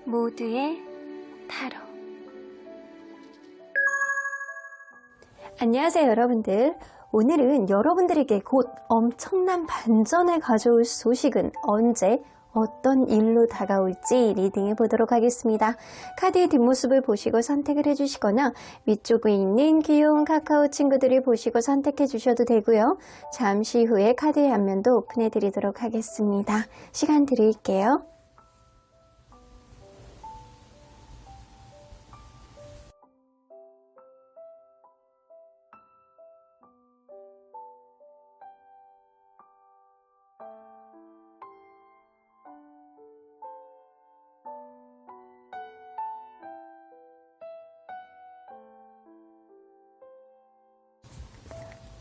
모두의 타로. 안녕하세요 여러분들. 오늘은 여러분들에게 곧 엄청난 반전을 가져올 소식은 언제 어떤 일로 다가올지 리딩해 보도록 하겠습니다. 카드의 뒷모습을 보시고 선택을 해주시거나 위쪽에 있는 귀여운 카카오 친구들을 보시고 선택해 주셔도 되고요. 잠시 후에 카드의 앞면도 오픈해 드리도록 하겠습니다. 시간 드릴게요.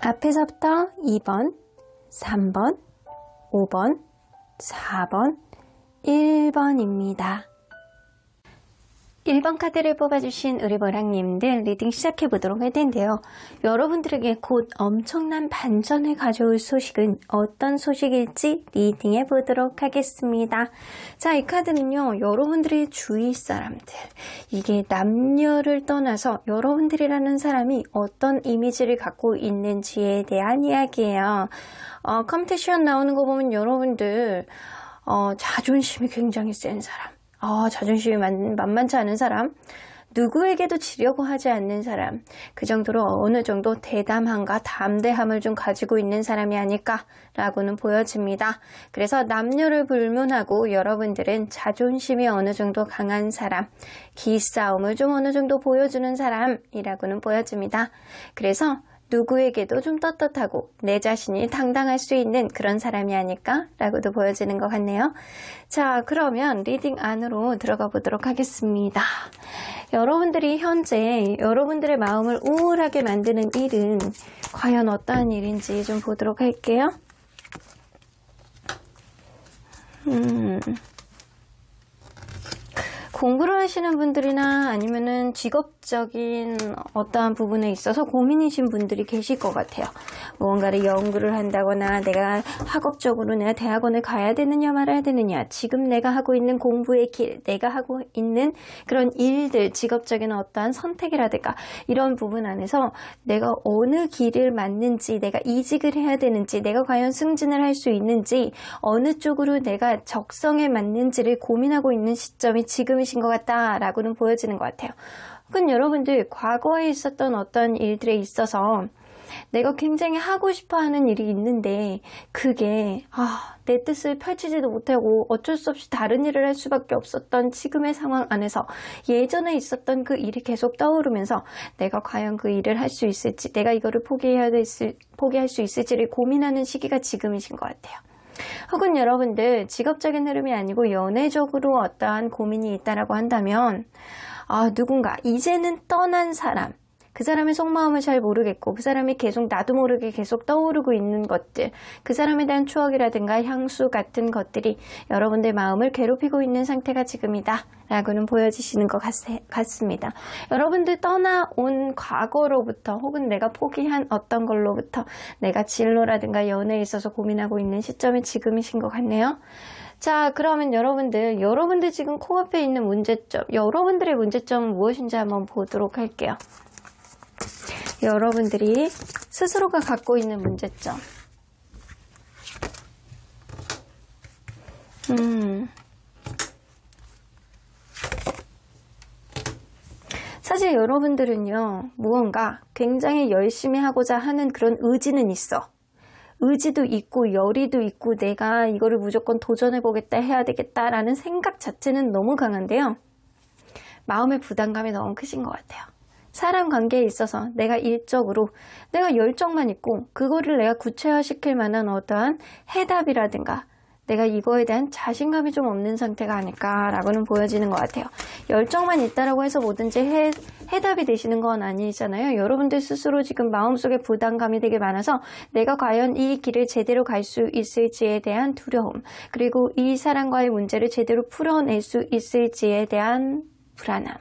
앞에서부터 2번, 3번, 5번, 4번, 1번입니다. 1번 카드를 뽑아주신 우리 보랑님들 리딩 시작해 보도록 할 텐데요. 여러분들에게 곧 엄청난 반전을 가져올 소식은 어떤 소식일지 리딩해 보도록 하겠습니다. 자, 이 카드는요, 여러분들의 주위 사람들, 이게 남녀를 떠나서 여러분들이라는 사람이 어떤 이미지를 갖고 있는지에 대한 이야기예요. 컴퓨테이션 나오는 거 보면 여러분들 자존심이 굉장히 센 사람, 자존심이 만만치 않은 사람, 누구에게도 지려고 하지 않는 사람, 그 정도로 어느 정도 대담함과 담대함을 좀 가지고 있는 사람이 아닐까라고는 보여집니다. 그래서 남녀를 불문하고 여러분들은 자존심이 어느 정도 강한 사람, 기싸움을 좀 어느 정도 보여주는 사람이라고는 보여집니다. 그래서 누구에게도 좀 떳떳하고 내 자신이 당당할 수 있는 그런 사람이 아닐까라고도 보여지는 것 같네요. 자, 그러면 리딩 안으로 들어가 보도록 하겠습니다. 여러분들이 현재 여러분들의 마음을 우울하게 만드는 일은 과연 어떠한 일인지 좀 보도록 할게요. 공부를 하시는 분들이나 아니면은 직업적인 어떠한 부분에 있어서 고민이신 분들이 계실 것 같아요. 무언가를 연구를 한다거나 내가 학업적으로 내가 대학원을 가야 되느냐 말아야 되느냐, 지금 내가 하고 있는 공부의 길, 내가 하고 있는 그런 일들, 직업적인 어떠한 선택이라든가 이런 부분 안에서 내가 어느 길을 맞는지, 내가 이직을 해야 되는지, 내가 과연 승진을 할 수 있는지, 어느 쪽으로 내가 적성에 맞는지를 고민하고 있는 시점이 지금이신 것 같다라고는 보여지는 것 같아요. 혹은 여러분들 과거에 있었던 어떤 일들에 있어서 내가 굉장히 하고 싶어하는 일이 있는데 그게 내 뜻을 펼치지도 못하고 어쩔 수 없이 다른 일을 할 수밖에 없었던 지금의 상황 안에서 예전에 있었던 그 일이 계속 떠오르면서 내가 과연 그 일을 할 수 있을지, 내가 이거를 포기할 수 있을지를 고민하는 시기가 지금이신 것 같아요. 혹은 여러분들 직업적인 흐름이 아니고 연애적으로 어떠한 고민이 있다라고 한다면 누군가 이제는 떠난 사람, 그 사람의 속마음을 잘 모르겠고 그 사람이 계속 나도 모르게 계속 떠오르고 있는 것들, 그 사람에 대한 추억이라든가 향수 같은 것들이 여러분들 마음을 괴롭히고 있는 상태가 지금이다 라고는 보여지시는 것 같습니다. 여러분들 떠나온 과거로부터 혹은 내가 포기한 어떤 걸로부터 내가 진로라든가 연애에 있어서 고민하고 있는 시점이 지금이신 것 같네요. 자, 그러면 여러분들 지금 코앞에 있는 문제점, 여러분들의 문제점은 무엇인지 한번 보도록 할게요. 여러분들이 스스로가 갖고 있는 문제점. 사실 여러분들은요, 무언가 굉장히 열심히 하고자 하는 그런 의지는 있어. 의지도 있고 열의도 있고 내가 이거를 무조건 도전해보겠다, 해야 되겠다라는 생각 자체는 너무 강한데요. 마음의 부담감이 너무 크신 것 같아요. 사람 관계에 있어서 내가 일적으로 내가 열정만 있고 그거를 내가 구체화시킬 만한 어떠한 해답이라든가 내가 이거에 대한 자신감이 좀 없는 상태가 아닐까라고는 보여지는 것 같아요. 열정만 있다라고 해서 뭐든지 해답이 되시는 건 아니잖아요. 여러분들 스스로 지금 마음속에 부담감이 되게 많아서 내가 과연 이 길을 제대로 갈 수 있을지에 대한 두려움, 그리고 이 사람과의 문제를 제대로 풀어낼 수 있을지에 대한 불안함,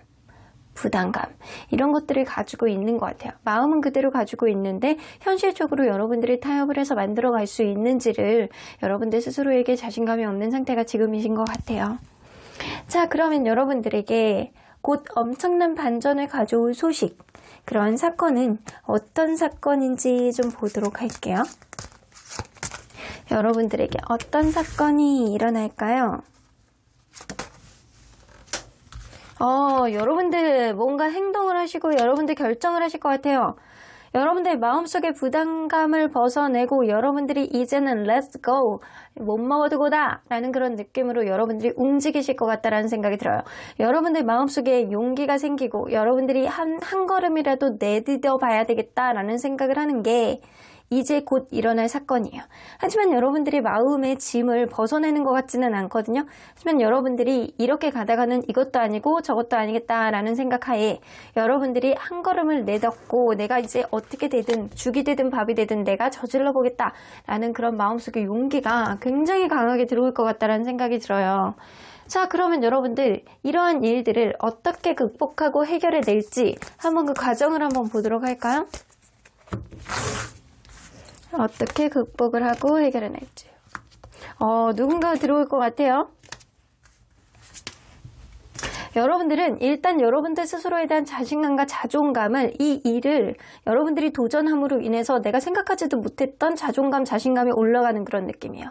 부담감, 이런 것들을 가지고 있는 것 같아요. 마음은 그대로 가지고 있는데 현실적으로 여러분들이 타협을 해서 만들어갈 수 있는지를 여러분들 스스로에게 자신감이 없는 상태가 지금이신 것 같아요. 자, 그러면 여러분들에게 곧 엄청난 반전을 가져올 소식, 그런 사건은 어떤 사건인지 좀 보도록 할게요. 여러분들에게 어떤 사건이 일어날까요? 여러분들 뭔가 행동을 하시고 여러분들 결정을 하실 것 같아요. 여러분들 마음속의 부담감을 벗어내고 여러분들이 이제는 let's go, 못 먹어도 고다 라는 그런 느낌으로 여러분들이 움직이실 것 같다라는 생각이 들어요. 여러분들 마음속에 용기가 생기고 여러분들이 한 걸음이라도 내디뎌 봐야 되겠다라는 생각을 하는 게 이제 곧 일어날 사건이에요. 하지만 여러분들이 마음의 짐을 벗어내는 것 같지는 않거든요. 하지만 여러분들이 이렇게 가다가는 이것도 아니고 저것도 아니겠다라는 생각하에 여러분들이 한 걸음을 내딛고 내가 이제 어떻게 되든 죽이 되든 밥이 되든 내가 저질러 보겠다라는 그런 마음속의 용기가 굉장히 강하게 들어올 것 같다라는 생각이 들어요. 자, 그러면 여러분들 이러한 일들을 어떻게 극복하고 해결해 낼지 한번 그 과정을 한번 보도록 할까요? 어떻게 극복을 하고 해결해낼지. 누군가 들어올 것 같아요. 여러분들은 일단 여러분들 스스로에 대한 자신감과 자존감을, 이 일을 여러분들이 도전함으로 인해서 내가 생각하지도 못했던 자존감, 자신감이 올라가는 그런 느낌이에요.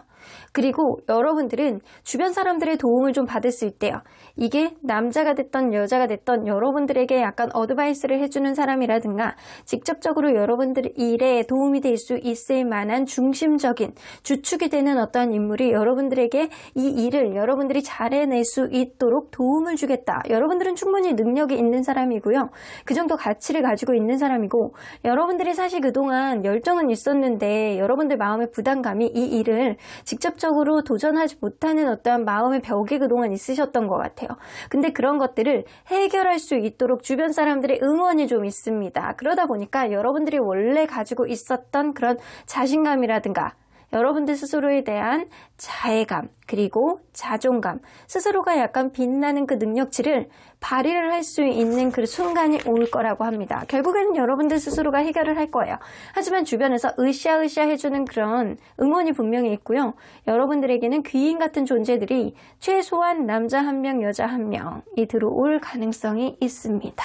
그리고 여러분들은 주변 사람들의 도움을 좀 받을 수 있대요. 이게 남자가 됐던 여자가 됐던 여러분들에게 약간 어드바이스를 해주는 사람이라든가 직접적으로 여러분들 일에 도움이 될 수 있을 만한 중심적인 주축이 되는 어떠한 인물이 여러분들에게 이 일을 여러분들이 잘 해낼 수 있도록 도움을 주겠다. 여러분들은 충분히 능력이 있는 사람이고요. 그 정도 가치를 가지고 있는 사람이고, 여러분들이 사실 그동안 열정은 있었는데 여러분들 마음의 부담감이 이 일을 직접적으로 도전하지 못하는 어떠한 마음의 벽이 그동안 있으셨던 것 같아요. 근데 그런 것들을 해결할 수 있도록 주변 사람들의 응원이 좀 있습니다. 그러다 보니까 여러분들이 원래 가지고 있었던 그런 자신감이라든가 여러분들 스스로에 대한 자애감, 그리고 자존감, 스스로가 약간 빛나는 그 능력치를 발휘를 할 수 있는 그 순간이 올 거라고 합니다. 결국에는 여러분들 스스로가 해결을 할 거예요. 하지만 주변에서 으쌰으쌰 해주는 그런 응원이 분명히 있고요. 여러분들에게는 귀인 같은 존재들이 최소한 남자 1명, 여자 1명이 들어올 가능성이 있습니다.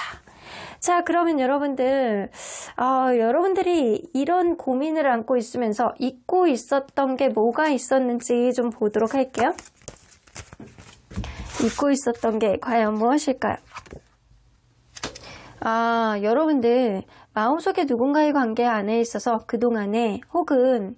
자, 그러면 여러분들, 여러분들이 이런 고민을 안고 있으면서 잊고 있었던 게 뭐가 있었는지 좀 보도록 할게요. 잊고 있었던 게 과연 무엇일까요? 여러분들 마음속에 누군가의 관계 안에 있어서 그동안에 혹은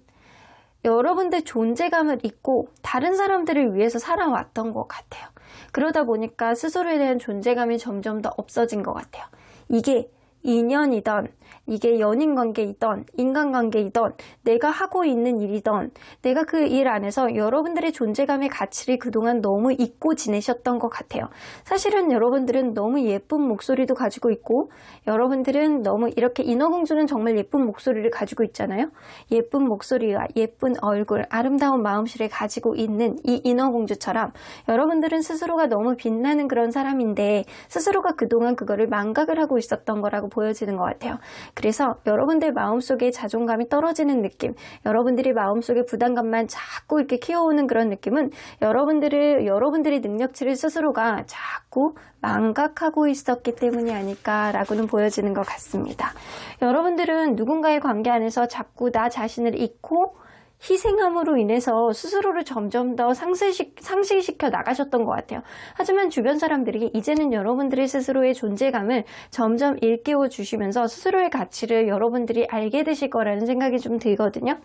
여러분들 존재감을 잊고 다른 사람들을 위해서 살아왔던 것 같아요. 그러다 보니까 스스로에 대한 존재감이 점점 더 없어진 것 같아요. 이게 인연이던, 이게 연인관계이던, 인간관계이던, 내가 하고 있는 일이던, 내가 그 일 안에서 여러분들의 존재감의 가치를 그동안 너무 잊고 지내셨던 것 같아요. 사실은 여러분들은 너무 예쁜 목소리도 가지고 있고, 여러분들은 너무 이렇게 인어공주는 정말 예쁜 목소리를 가지고 있잖아요. 예쁜 목소리와 예쁜 얼굴, 아름다운 마음씨를 가지고 있는 이 인어공주처럼 여러분들은 스스로가 너무 빛나는 그런 사람인데 스스로가 그동안 그거를 망각을 하고 있었던 거라고 보여지는 것 같아요. 그래서 여러분들 마음속에 자존감이 떨어지는 느낌, 여러분들이 마음속에 부담감만 자꾸 이렇게 키워오는 그런 느낌은 여러분들의 능력치를 스스로가 자꾸 망각하고 있었기 때문이 아닐까라고는 보여지는 것 같습니다. 여러분들은 누군가의 관계 안에서 자꾸 나 자신을 잊고 희생함으로 인해서 스스로를 점점 더 상실시켜 나가셨던 것 같아요. 하지만 주변 사람들이 이제는 여러분들의 스스로의 존재감을 점점 일깨워 주시면서 스스로의 가치를 여러분들이 알게 되실 거라는 생각이 좀 들거든요.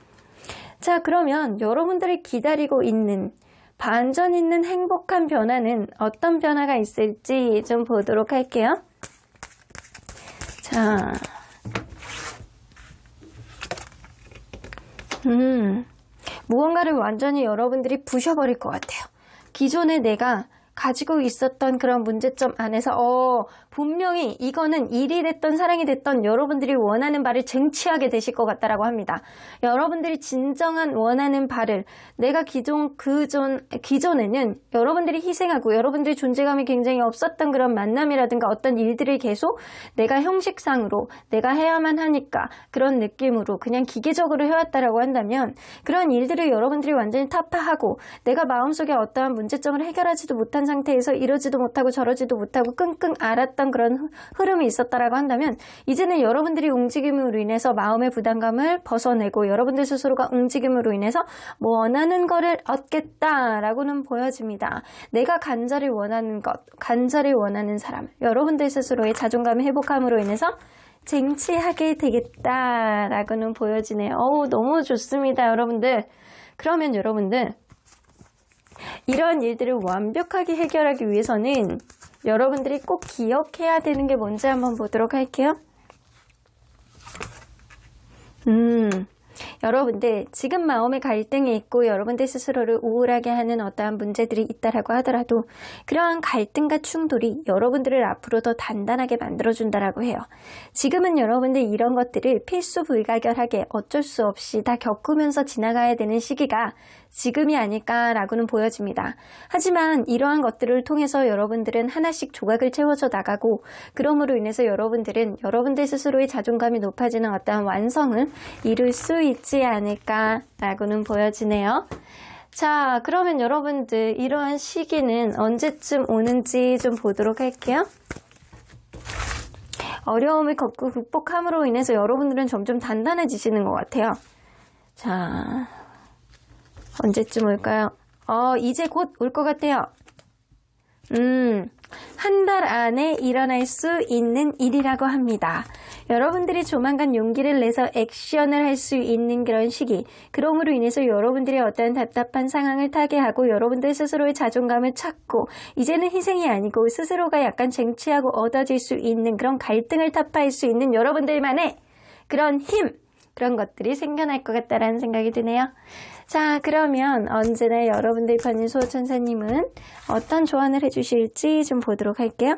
자, 그러면 여러분들이 기다리고 있는 반전 있는 행복한 변화는 어떤 변화가 있을지 좀 보도록 할게요. 자, 무언가를 완전히 여러분들이 부셔버릴 것 같아요. 기존에 내가 가지고 있었던 그런 문제점 안에서 분명히 이거는 일이 됐던 사랑이 됐던 여러분들이 원하는 바를 쟁취하게 되실 것 같다라고 합니다. 여러분들이 진정한 원하는 바를 내가 기존에는 여러분들이 희생하고 여러분들의 존재감이 굉장히 없었던 그런 만남이라든가 어떤 일들을 계속 내가 형식상으로 내가 해야만 하니까 그런 느낌으로 그냥 기계적으로 해왔다라고 한다면 그런 일들을 여러분들이 완전히 타파하고 내가 마음속에 어떠한 문제점을 해결하지도 못한 상태에서 이러지도 못하고 저러지도 못하고 끙끙 앓았던 그런 흐름이 있었다라고 한다면 이제는 여러분들이 움직임으로 인해서 마음의 부담감을 벗어내고 여러분들 스스로가 움직임으로 인해서 원하는 거를 얻겠다라고는 보여집니다. 내가 간절히 원하는 것, 간절히 원하는 사람, 여러분들 스스로의 자존감의 회복함으로 인해서 쟁취하게 되겠다라고는 보여지네요. 너무 좋습니다, 여러분들. 그러면 여러분들 이런 일들을 완벽하게 해결하기 위해서는 여러분들이 꼭 기억해야 되는 게 뭔지 한번 보도록 할게요. 여러분들 지금 마음의 갈등이 있고 여러분들 스스로를 우울하게 하는 어떠한 문제들이 있다라고 하더라도 그러한 갈등과 충돌이 여러분들을 앞으로 더 단단하게 만들어준다라고 해요. 지금은 여러분들 이런 것들을 필수 불가결하게 어쩔 수 없이 다 겪으면서 지나가야 되는 시기가 지금이 아닐까라고는 보여집니다. 하지만 이러한 것들을 통해서 여러분들은 하나씩 조각을 채워져 나가고 그럼으로 인해서 여러분들은 여러분들 스스로의 자존감이 높아지는 어떠한 완성을 이룰 수 있지 않을까라고는 보여지네요. 자, 그러면 여러분들 이러한 시기는 언제쯤 오는지 좀 보도록 할게요. 어려움을 극복함으로 인해서 여러분들은 점점 단단해지시는 것 같아요. 자, 언제쯤 올까요? 이제 곧 올 것 같아요. 한 달 안에 일어날 수 있는 일이라고 합니다. 여러분들이 조만간 용기를 내서 액션을 할 수 있는 그런 시기, 그럼으로 인해서 여러분들이 어떠한 답답한 상황을 타개하고 여러분들 스스로의 자존감을 찾고 이제는 희생이 아니고 스스로가 약간 쟁취하고 얻어질 수 있는 그런 갈등을 타파할 수 있는 여러분들만의 그런 힘, 그런 것들이 생겨날 것 같다라는 생각이 드네요. 자, 그러면 언제나 여러분들 편인 수호천사님은 어떤 조언을 해주실지 좀 보도록 할게요.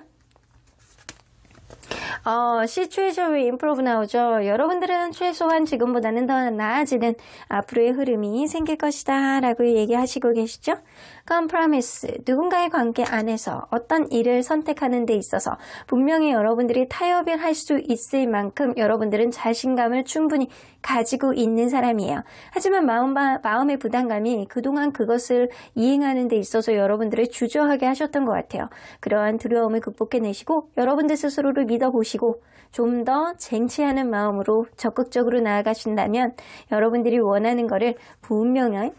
Situation will improve 나오죠. 여러분들은 최소한 지금보다는 더 나아지는 앞으로의 흐름이 생길 것이다 라고 얘기하시고 계시죠. Compromise, 누군가의 관계 안에서 어떤 일을 선택하는 데 있어서 분명히 여러분들이 타협을 할 수 있을 만큼 여러분들은 자신감을 충분히 가지고 있는 사람이에요. 하지만 마음의 부담감이 그동안 그것을 이행하는 데 있어서 여러분들을 주저하게 하셨던 것 같아요. 그러한 두려움을 극복해내시고 여러분들 스스로를 믿어보시고 좀 더 쟁취하는 마음으로 적극적으로 나아가신다면 여러분들이 원하는 것을 분명히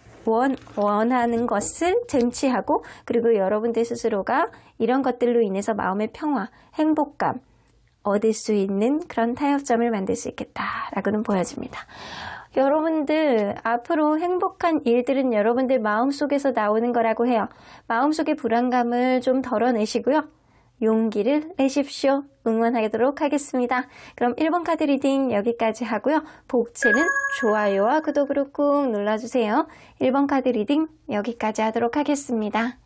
원하는 것을 쟁취하고 그리고 여러분들 스스로가 이런 것들로 인해서 마음의 평화, 행복감 얻을 수 있는 그런 타협점을 만들 수 있겠다라고는 보여집니다. 여러분들 앞으로 행복한 일들은 여러분들 마음속에서 나오는 거라고 해요. 마음속의 불안감을 좀 덜어내시고요. 용기를 내십시오. 응원하도록 하겠습니다. 그럼 1번 카드 리딩 여기까지 하고요. 복채는 좋아요와 구독으로 꾹 눌러주세요. 1번 카드 리딩 여기까지 하도록 하겠습니다.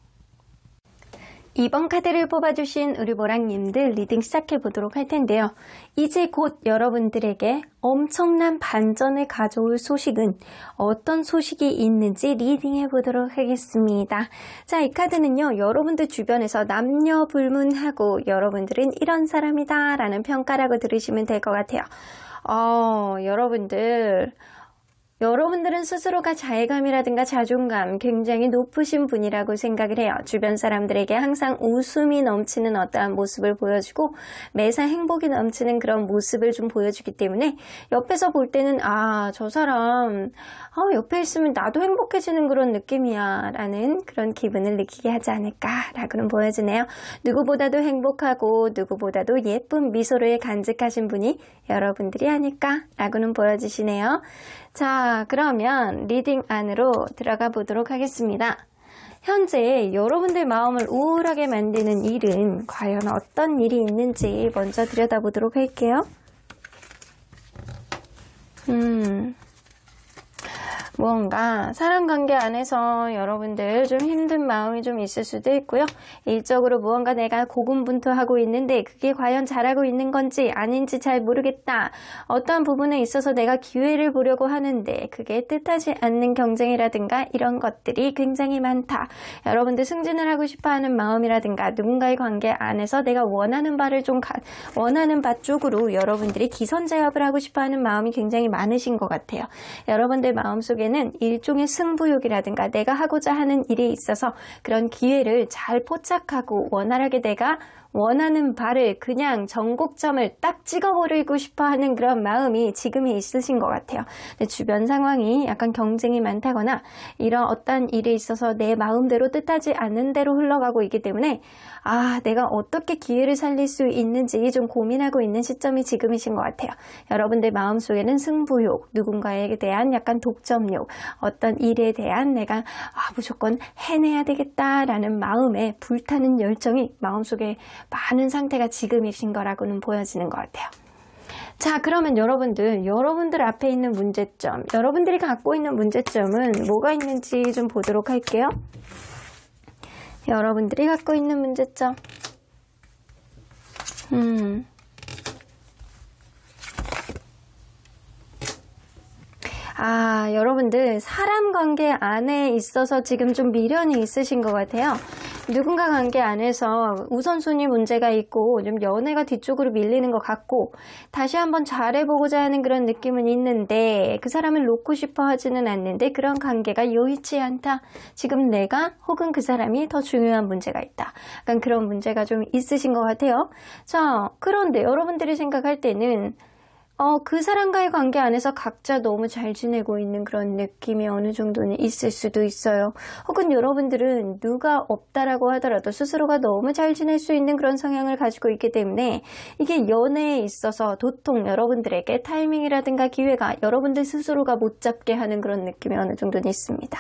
2번 카드를 뽑아주신 우리 모랑님들 리딩 시작해보도록 할 텐데요. 이제 곧 여러분들에게 엄청난 반전을 가져올 소식은 어떤 소식이 있는지 리딩해보도록 하겠습니다. 자, 이 카드는요. 여러분들 주변에서 남녀 불문하고 여러분들은 이런 사람이다 라는 평가라고 들으시면 될 것 같아요. 여러분들은 스스로가 자괴감이라든가 자존감 굉장히 높으신 분이라고 생각을 해요. 주변 사람들에게 항상 웃음이 넘치는 어떠한 모습을 보여주고 매사 행복이 넘치는 그런 모습을 좀 보여주기 때문에 옆에서 볼 때는 저 사람 옆에 있으면 나도 행복해지는 그런 느낌이야 라는 그런 기분을 느끼게 하지 않을까라고는 보여지네요. 누구보다도 행복하고 누구보다도 예쁜 미소를 간직하신 분이 여러분들이 아닐까라고는 보여지시네요. 자, 그러면 리딩 안으로 들어가 보도록 하겠습니다. 현재 여러분들 마음을 우울하게 만드는 일은 과연 어떤 일이 있는지 먼저 들여다보도록 할게요. 무언가 사람관계 안에서 여러분들 좀 힘든 마음이 좀 있을 수도 있고요. 일적으로 무언가 내가 고군분투하고 있는데 그게 과연 잘하고 있는 건지 아닌지 잘 모르겠다. 어떠한 부분에 있어서 내가 기회를 보려고 하는데 그게 뜻하지 않는 경쟁이라든가 이런 것들이 굉장히 많다. 여러분들 승진을 하고 싶어하는 마음이라든가 누군가의 관계 안에서 내가 원하는 바를 원하는 바 쪽으로 여러분들이 기선제압을 하고 싶어하는 마음이 굉장히 많으신 것 같아요. 여러분들 마음속에 마음속에는 일종의 승부욕이라든가 내가 하고자 하는 일에 있어서 그런 기회를 잘 포착하고 원활하게 내가 원하는 바를 그냥 전곡점을 딱 찍어버리고 싶어 하는 그런 마음이 지금이 있으신 것 같아요. 근데 주변 상황이 약간 경쟁이 많다거나 이런 어떤 일에 있어서 내 마음대로 뜻하지 않는 대로 흘러가고 있기 때문에 내가 어떻게 기회를 살릴 수 있는지 좀 고민하고 있는 시점이 지금이신 것 같아요. 여러분들 마음속에는 승부욕, 누군가에 대한 약간 독점욕, 어떤 일에 대한 내가 무조건 해내야 되겠다라는 마음에 불타는 열정이 마음속에 많은 상태가 지금이신 거라고는 보여지는 것 같아요. 자, 그러면 여러분들 앞에 있는 문제점, 여러분들이 갖고 있는 문제점은 뭐가 있는지 좀 보도록 할게요. 여러분들이 갖고 있는 문제점. 여러분들 사람 관계 안에 있어서 지금 좀 미련이 있으신 것 같아요. 누군가 관계 안에서 우선순위 문제가 있고 좀 연애가 뒤쪽으로 밀리는 것 같고 다시 한번 잘해보고자 하는 그런 느낌은 있는데 그 사람을 놓고 싶어 하지는 않는데 그런 관계가 여의치 않다. 지금 내가 혹은 그 사람이 더 중요한 문제가 있다. 약간 그런 문제가 좀 있으신 것 같아요. 자, 그런데 여러분들이 생각할 때는 그 사람과의 관계 안에서 각자 너무 잘 지내고 있는 그런 느낌이 어느 정도는 있을 수도 있어요. 혹은 여러분들은 누가 없다라고 하더라도 스스로가 너무 잘 지낼 수 있는 그런 성향을 가지고 있기 때문에 이게 연애에 있어서 도통 여러분들에게 타이밍이라든가 기회가 여러분들 스스로가 못 잡게 하는 그런 느낌이 어느 정도는 있습니다.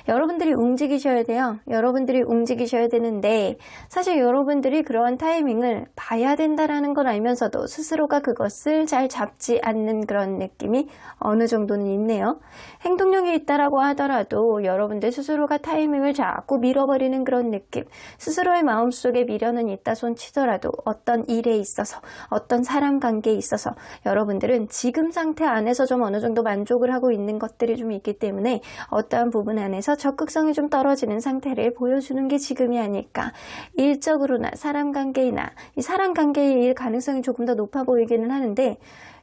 여러분들이 움직이셔야 돼요. 여러분들이 움직이셔야 되는데 사실 여러분들이 그러한 타이밍을 봐야 된다라는 걸 알면서도 스스로가 그것을 잘 잡지 않는 그런 느낌이 어느 정도는 있네요. 행동력이 있다라고 하더라도 여러분들 스스로가 타이밍을 자꾸 밀어버리는 그런 느낌, 스스로의 마음속에 미련은 있다 손 치더라도 어떤 일에 있어서 어떤 사람 관계에 있어서 여러분들은 지금 상태 안에서 좀 어느 정도 만족을 하고 있는 것들이 좀 있기 때문에 어떠한 부분 안에서 적극성이 좀 떨어지는 상태를 보여주는 게 지금이 아닐까. 일적으로나 사람 관계이나 이 사람 관계의 일 가능성이 조금 더 높아 보이기는 하는데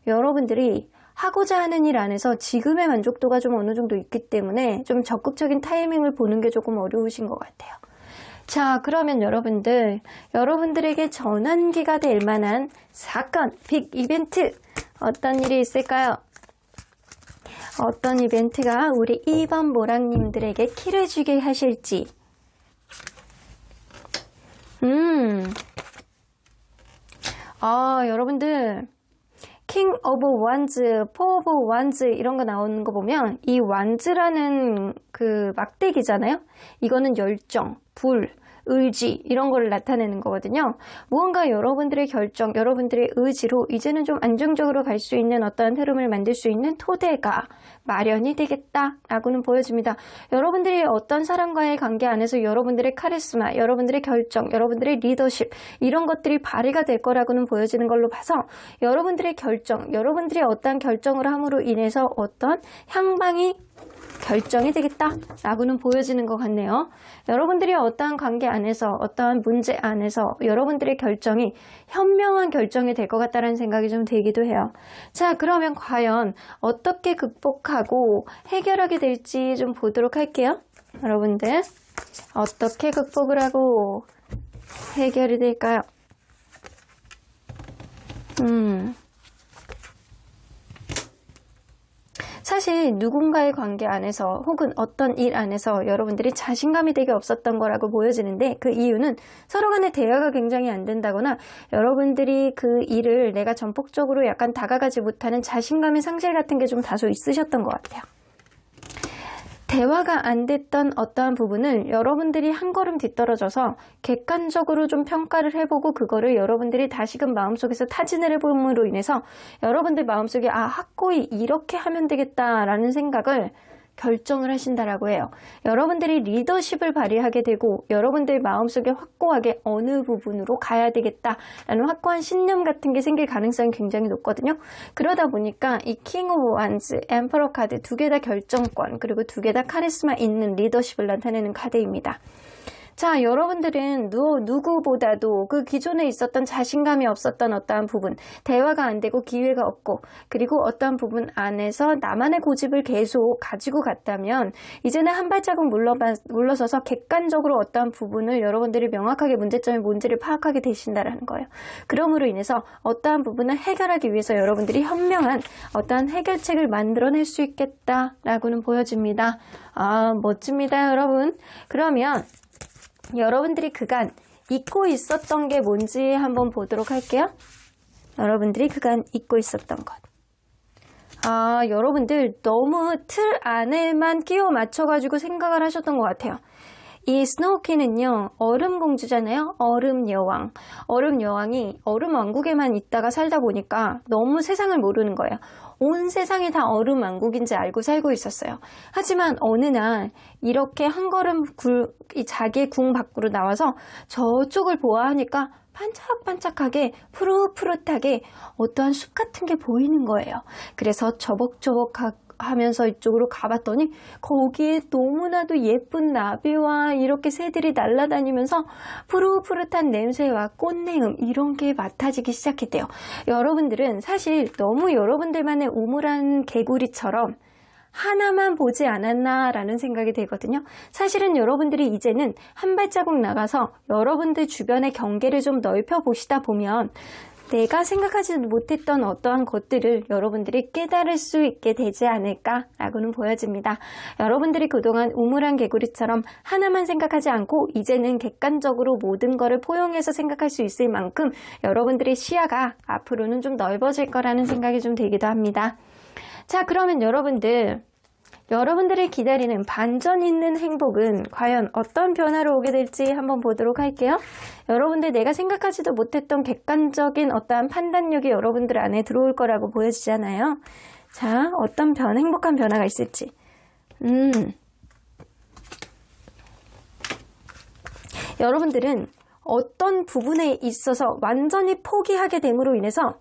여러분들이 하고자 하는 일 안에서 지금의 만족도가 좀 어느 정도 있기 때문에 좀 적극적인 타이밍을 보는 게 조금 어려우신 것 같아요. 자, 그러면 여러분들에게 전환기가 될 만한 사건, 빅 이벤트 어떤 일이 있을까요? 어떤 이벤트가 우리 2번 모랑님들에게 키를 주게 하실지. 여러분들 킹 오브 완즈, 포 오브 완즈 이런 거 나오는 거 보면 이 완즈라는 그 막대기잖아요. 이거는 열정, 불, 의지 이런 걸 나타내는 거거든요. 무언가 여러분들의 결정, 여러분들의 의지로 이제는 좀 안정적으로 갈 수 있는 어떠한 흐름을 만들 수 있는 토대가 마련이 되겠다라고는 보여집니다. 여러분들이 어떤 사람과의 관계 안에서 여러분들의 카리스마, 여러분들의 결정, 여러분들의 리더십 이런 것들이 발휘가 될 거라고는 보여지는 걸로 봐서 여러분들의 결정, 여러분들이 어떠한 결정을 함으로 인해서 어떤 향방이 결정이 되겠다라고는 보여지는 것 같네요. 여러분들이 어떠한 관계 안에서 어떠한 문제 안에서 여러분들의 결정이 현명한 결정이 될 것 같다는 생각이 좀 들기도 해요. 자, 그러면 과연 어떻게 극복하고 해결하게 될지 좀 보도록 할게요. 여러분들 어떻게 극복을 하고 해결이 될까요? 사실 누군가의 관계 안에서 혹은 어떤 일 안에서 여러분들이 자신감이 되게 없었던 거라고 보여지는데 그 이유는 서로 간의 대화가 굉장히 안 된다거나 여러분들이 그 일을 내가 전폭적으로 약간 다가가지 못하는 자신감의 상실 같은 게 좀 다소 있으셨던 것 같아요. 대화가 안 됐던 어떠한 부분을 여러분들이 한 걸음 뒤떨어져서 객관적으로 좀 평가를 해보고 그거를 여러분들이 다시금 마음속에서 타진을 해봄으로 인해서 여러분들 마음속에 확고히 이렇게 하면 되겠다라는 생각을 결정을 하신다라고 해요. 여러분들이 리더십을 발휘하게 되고 여러분들 마음속에 확고하게 어느 부분으로 가야 되겠다라는 확고한 신념 같은 게 생길 가능성이 굉장히 높거든요. 그러다 보니까 이 킹 오브 완즈, 엠퍼러 카드 두 개 다 결정권 그리고 두 개 다 카리스마 있는 리더십을 나타내는 카드입니다. 자, 여러분들은 누구보다도 그 기존에 있었던 자신감이 없었던 어떠한 부분, 대화가 안 되고 기회가 없고, 그리고 어떠한 부분 안에서 나만의 고집을 계속 가지고 갔다면 이제는 한 발자국 물러서서 객관적으로 어떠한 부분을 여러분들이 명확하게 문제점이 뭔지를 파악하게 되신다라는 거예요. 그러므로 인해서 어떠한 부분을 해결하기 위해서 여러분들이 현명한 어떠한 해결책을 만들어낼 수 있겠다라고는 보여집니다. 아, 멋집니다, 여러분. 그러면 여러분들이 그간 잊고 있었던 게 뭔지 한번 보도록 할게요. 여러분들이 그간 잊고 있었던 것. 아, 여러분들 너무 틀 안에만 끼워 맞춰가지고 생각을 하셨던 것 같아요. 이 스노우키는요, 얼음공주잖아요. 얼음여왕. 얼음여왕이 얼음왕국에만 있다가 살다 보니까 너무 세상을 모르는 거예요. 온 세상이 다 얼음왕국인지 알고 살고 있었어요. 하지만 어느 날 이렇게 한 걸음 자기의 궁 밖으로 나와서 저쪽을 보아하니까 반짝반짝하게 푸릇푸릇하게 어떠한 숲 같은 게 보이는 거예요. 그래서 저벅저벅 하면서 이쪽으로 가봤더니 거기에 너무나도 예쁜 나비와 이렇게 새들이 날아다니면서 푸릇푸릇한 냄새와 꽃내음 이런 게 맡아지기 시작했대요. 여러분들은 사실 너무 여러분들만의 우물한 개구리처럼 하나만 보지 않았나라는 생각이 들거든요. 사실은 여러분들이 이제는 한 발자국 나가서 여러분들 주변의 경계를 좀 넓혀 보시다 보면 내가 생각하지 못했던 어떠한 것들을 여러분들이 깨달을 수 있게 되지 않을까라고는 보여집니다. 여러분들이 그동안 우물한 개구리처럼 하나만 생각하지 않고 이제는 객관적으로 모든 것을 포용해서 생각할 수 있을 만큼 여러분들의 시야가 앞으로는 좀 넓어질 거라는 생각이 좀 들기도 합니다. 자, 그러면 여러분들이 기다리는 반전 있는 행복은 과연 어떤 변화로 오게 될지 한번 보도록 할게요. 여러분들 내가 생각하지도 못했던 객관적인 어떠한 판단력이 여러분들 안에 들어올 거라고 보여지잖아요. 자, 어떤 행복한 변화가 있을지. 여러분들은 어떤 부분에 있어서 완전히 포기하게 됨으로 인해서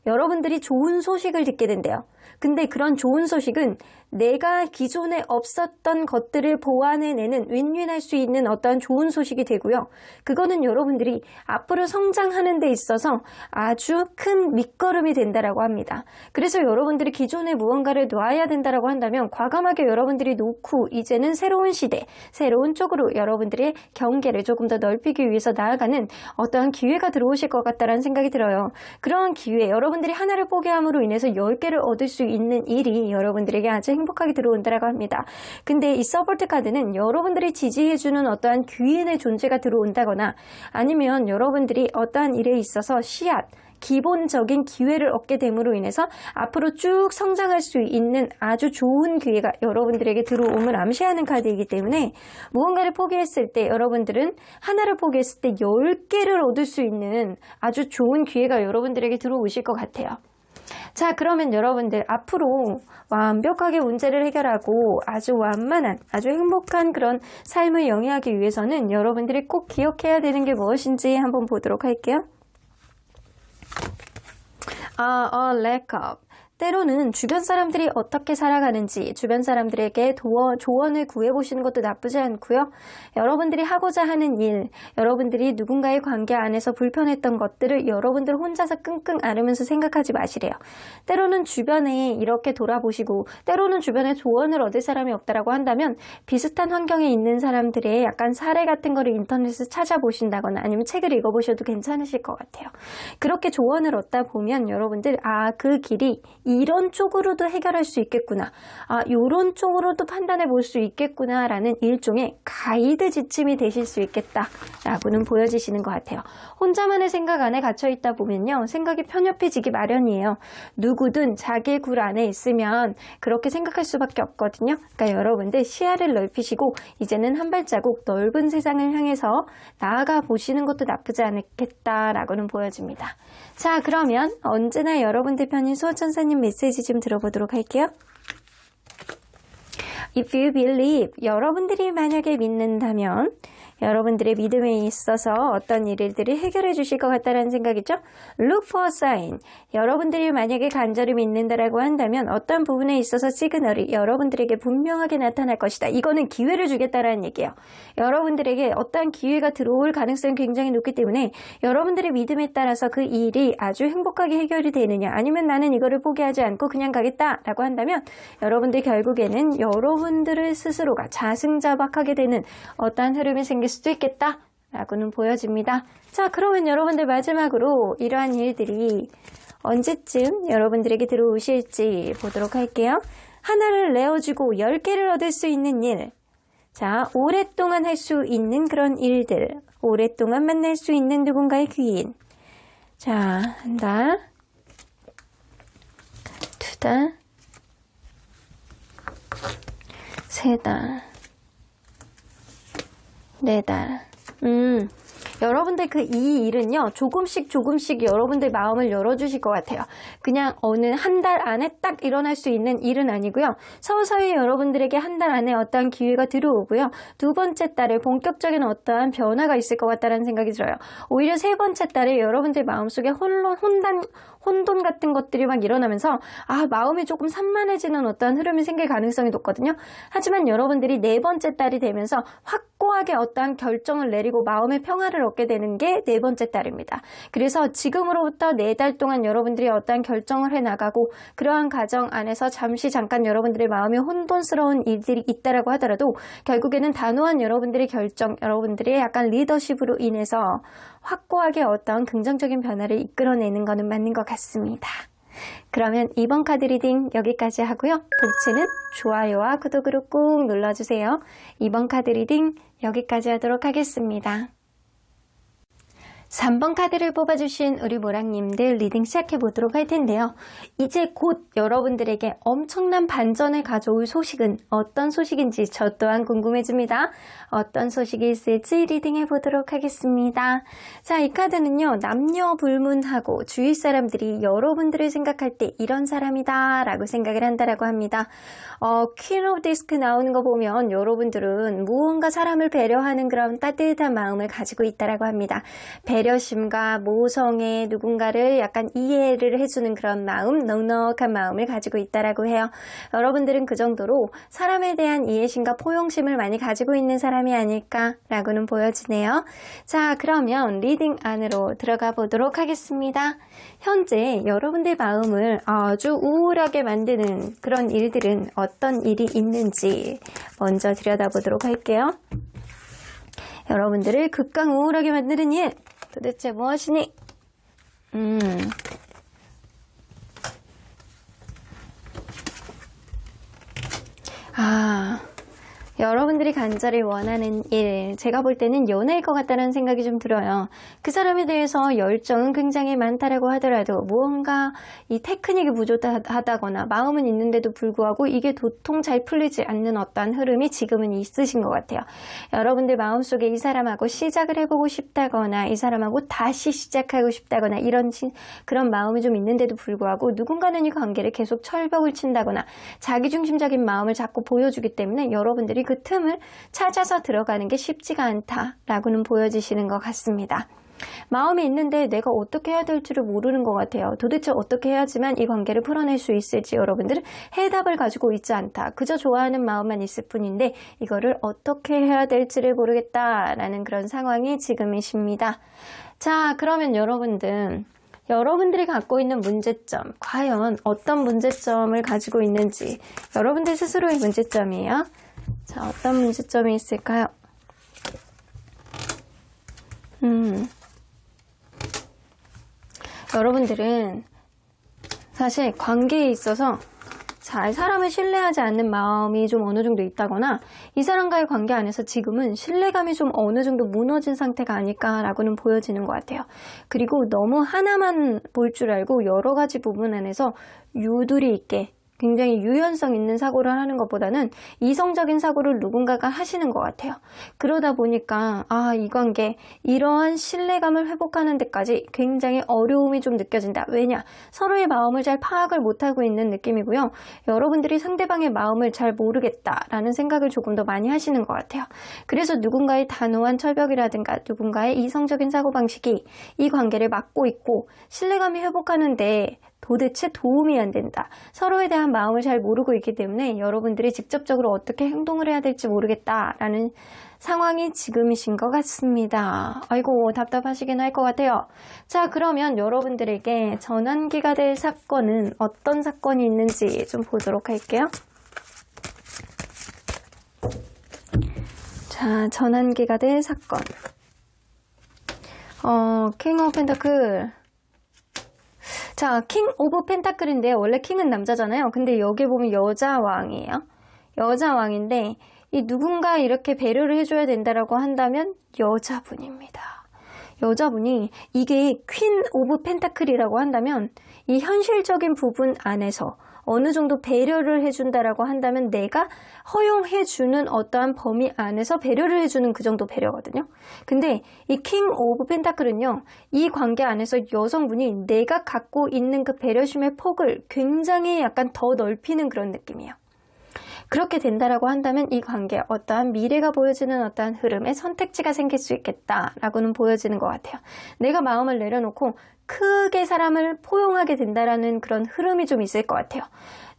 여러분들이 좋은 소식을 듣게 된대요. 근데 그런 좋은 소식은 내가 기존에 없었던 것들을 보완해내는 윈윈할 수 있는 어떤 좋은 소식이 되고요. 그거는 여러분들이 앞으로 성장하는 데 있어서 아주 큰 밑거름이 된다라고 합니다. 그래서 여러분들이 기존에 무언가를 놔야 된다라고 한다면 과감하게 여러분들이 놓고 이제는 새로운 시대, 새로운 쪽으로 여러분들의 경계를 조금 더 넓히기 위해서 나아가는 어떠한 기회가 들어오실 것 같다라는 생각이 들어요. 그러한 기회, 여러분들이 하나를 포기함으로 인해서 10개를 얻을 수 있는 일이 여러분들에게 아주 행복하게 들어온다라고 합니다. 근데 이 서포트 카드는 여러분들이 지지해주는 어떠한 귀인의 존재가 들어온다거나 아니면 여러분들이 어떠한 일에 있어서 씨앗, 기본적인 기회를 얻게 됨으로 인해서 앞으로 쭉 성장할 수 있는 아주 좋은 기회가 여러분들에게 들어옴을 암시하는 카드이기 때문에 무언가를 포기했을 때 여러분들은 하나를 포기했을 때 10개를 얻을 수 있는 아주 좋은 기회가 여러분들에게 들어오실 것 같아요. 자, 그러면 여러분들 앞으로 완벽하게 문제를 해결하고 아주 완만한, 아주 행복한 그런 삶을 영위하기 위해서는 여러분들이 꼭 기억해야 되는 게 무엇인지 한번 보도록 할게요. lack of. 때로는 주변 사람들이 어떻게 살아가는지 주변 사람들에게 조언을 구해보시는 것도 나쁘지 않고요. 여러분들이 하고자 하는 일, 여러분들이 누군가의 관계 안에서 불편했던 것들을 여러분들 혼자서 끙끙 앓으면서 생각하지 마시래요. 때로는 주변에 이렇게 돌아보시고 때로는 주변에 조언을 얻을 사람이 없다라고 한다면 비슷한 환경에 있는 사람들의 약간 사례 같은 거를 인터넷에서 찾아보신다거나 아니면 책을 읽어보셔도 괜찮으실 것 같아요. 그렇게 조언을 얻다 보면 여러분들 그 길이 이런 쪽으로도 해결할 수 있겠구나. 요런 쪽으로도 판단해 볼 수 있겠구나 라는 일종의 가이드 지침이 되실 수 있겠다 라고는 보여지시는 것 같아요. 혼자만의 생각 안에 갇혀 있다 보면요. 생각이 편협해지기 마련이에요. 누구든 자기의 굴 안에 있으면 그렇게 생각할 수밖에 없거든요. 그러니까 여러분들 시야를 넓히시고 이제는 한 발자국 넓은 세상을 향해서 나아가 보시는 것도 나쁘지 않겠다라고는 보여집니다. 자, 그러면 언제나 여러분들 편인 수호천사님 메시지 좀 들어보도록 할게요. If you believe, 여러분들이 만약에 믿는다면 여러분들의 믿음에 있어서 어떤 일들을 해결해 주실 것 같다는 생각이죠. Look for a sign. 여러분들이 만약에 간절히 믿는다라고 한다면 어떤 부분에 있어서 시그널이 여러분들에게 분명하게 나타날 것이다. 이거는 기회를 주겠다라는 얘기예요. 여러분들에게 어떠한 기회가 들어올 가능성이 굉장히 높기 때문에 여러분들의 믿음에 따라서 그 일이 아주 행복하게 해결이 되느냐, 아니면 나는 이거를 포기하지 않고 그냥 가겠다라고 한다면 여러분들 결국에는 여러분들을 스스로가 자승자박하게 되는 어떠한 흐름이 생길 수도 있겠다라고는 보여집니다. 자, 그러면 여러분들 마지막으로 이러한 일들이 언제쯤 여러분들에게 들어오실지 보도록 할게요. 하나를 내어주고 10개를 얻을 수 있는 일. 자, 오랫동안 할 수 있는 그런 일들. 오랫동안 만날 수 있는 누군가의 귀인. 자, 한 달, 두 달, 세 달, 네 달. 여러분들 이 일은요, 조금씩 여러분들 마음을 열어주실 것 같아요. 그냥 어느 한 달 안에 딱 일어날 수 있는 일은 아니고요. 서서히 여러분들에게 한 달 안에 어떠한 기회가 들어오고요. 두 번째 달에 본격적인 어떠한 변화가 있을 것 같다는 생각이 들어요. 오히려 세 번째 달에 여러분들 마음속에 혼돈 같은 것들이 막 일어나면서 마음이 조금 산만해지는 어떠한 흐름이 생길 가능성이 높거든요. 하지만 여러분들이 네 번째 달이 되면서 확고하게 어떠한 결정을 내리고 마음의 평화를 얻게 되는 게 네 번째 달입니다. 그래서 지금으로부터 4달 동안 여러분들이 어떠한 결정을 해나가고 그러한 과정 안에서 잠깐 여러분들의 마음이 혼돈스러운 일들이 있다라고 하더라도 결국에는 단호한 여러분들의 결정, 여러분들의 약간 리더십으로 인해서 확고하게 어떤 긍정적인 변화를 이끌어내는 것은 맞는 것 같습니다. 그러면 이번 카드 리딩 여기까지 하고요. 복채는 좋아요와 구독으로 꾹 눌러주세요. 이번 카드 리딩 여기까지 하도록 하겠습니다. 3번 카드를 뽑아주신 우리 모랑님들 리딩 시작해보도록 할 텐데요. 이제 곧 여러분들에게 엄청난 반전을 가져올 소식은 어떤 소식인지 저 또한 궁금해집니다. 어떤 소식이 있을지 리딩해보도록 하겠습니다. 자, 이 카드는요, 남녀 불문하고 주위 사람들이 여러분들을 생각할 때 이런 사람이다 라고 생각을 한다라고 합니다. 퀸 오브 디스크 나오는 거 보면 여러분들은 무언가 사람을 배려하는 그런 따뜻한 마음을 가지고 있다라고 합니다. 배려심과 모성애, 누군가를 약간 이해를 해주는 그런 마음, 넉넉한 마음을 가지고 있다라고 해요. 여러분들은 그 정도로 사람에 대한 이해심과 포용심을 많이 가지고 있는 사람이 아닐까라고는 보여지네요. 자, 그러면 리딩 안으로 들어가 보도록 하겠습니다. 현재 여러분들 마음을 아주 우울하게 만드는 그런 일들은 어떤 일이 있는지 먼저 들여다보도록 할게요. 여러분들을 극강 우울하게 만드는 일, 도대체 무엇이니? 여러분들이 간절히 원하는 일, 제가 볼 때는 연애일 것 같다는 생각이 좀 들어요. 그 사람에 대해서 열정은 굉장히 많다라고 하더라도 무언가 이 테크닉이 부족하다거나 마음은 있는데도 불구하고 이게 도통 잘 풀리지 않는 어떠한 흐름이 지금은 있으신 것 같아요. 여러분들 마음속에 이 사람하고 시작을 해보고 싶다거나 이 사람하고 다시 시작하고 싶다거나 이런 그런 마음이 좀 있는데도 불구하고 누군가는 이 관계를 계속 철벽을 친다거나 자기중심적인 마음을 자꾸 보여주기 때문에 여러분들이 그 틈을 찾아서 들어가는 게 쉽지가 않다라고는 보여지시는 것 같습니다. 마음이 있는데 내가 어떻게 해야 될지를 모르는 것 같아요. 도대체 어떻게 해야지만 이 관계를 풀어낼 수 있을지 여러분들은 해답을 가지고 있지 않다. 그저 좋아하는 마음만 있을 뿐인데 이거를 어떻게 해야 될지를 모르겠다라는 그런 상황이 지금이십니다. 자, 그러면 여러분들이 갖고 있는 문제점, 과연 어떤 문제점을 가지고 있는지 여러분들 스스로의 문제점이에요. 자, 어떤 문제점이 있을까요? 여러분들은 사실 관계에 있어서 사람을 신뢰하지 않는 마음이 좀 어느 정도 있다거나 이 사람과의 관계 안에서 지금은 신뢰감이 좀 어느 정도 무너진 상태가 아닐까라고는 보여지는 것 같아요. 그리고 너무 하나만 볼 줄 알고 여러 가지 부분 안에서 유두리 있게 굉장히 유연성 있는 사고를 하는 것보다는 이성적인 사고를 누군가가 하시는 것 같아요. 그러다 보니까 이 관계, 이러한 신뢰감을 회복하는 데까지 굉장히 어려움이 좀 느껴진다. 왜냐? 서로의 마음을 잘 파악을 못하고 있는 느낌이고요. 여러분들이 상대방의 마음을 잘 모르겠다라는 생각을 조금 더 많이 하시는 것 같아요. 그래서 누군가의 단호한 철벽이라든가 누군가의 이성적인 사고방식이 이 관계를 막고 있고 신뢰감이 회복하는데 도대체 도움이 안 된다. 서로에 대한 마음을 잘 모르고 있기 때문에 여러분들이 직접적으로 어떻게 행동을 해야 될지 모르겠다라는 상황이 지금이신 것 같습니다. 아이고 답답하시긴 할 것 같아요. 자, 그러면 여러분들에게 전환기가 될 사건은 어떤 사건이 있는지 좀 보도록 할게요. 자, 전환기가 될 사건. 킹 오브 펜타클. 자, 킹 오브 펜타클인데 원래 킹은 남자잖아요. 근데 여기 보면 여자 왕이에요. 여자 왕인데 이 누군가 이렇게 배려를 해줘야 된다라고 한다면 여자분입니다. 여자분이 이게 퀸 오브 펜타클이라고 한다면 이 현실적인 부분 안에서 어느 정도 배려를 해준다라고 한다면 내가 허용해주는 어떠한 범위 안에서 배려를 해주는 그 정도 배려거든요. 근데 이 킹 오브 펜타클은요, 이 관계 안에서 여성분이 내가 갖고 있는 그 배려심의 폭을 굉장히 약간 더 넓히는 그런 느낌이에요. 그렇게 된다라고 한다면 이 관계에 어떠한 미래가 보여지는 어떠한 흐름에 선택지가 생길 수 있겠다라고는 보여지는 것 같아요. 내가 마음을 내려놓고 크게 사람을 포용하게 된다라는 그런 흐름이 좀 있을 것 같아요.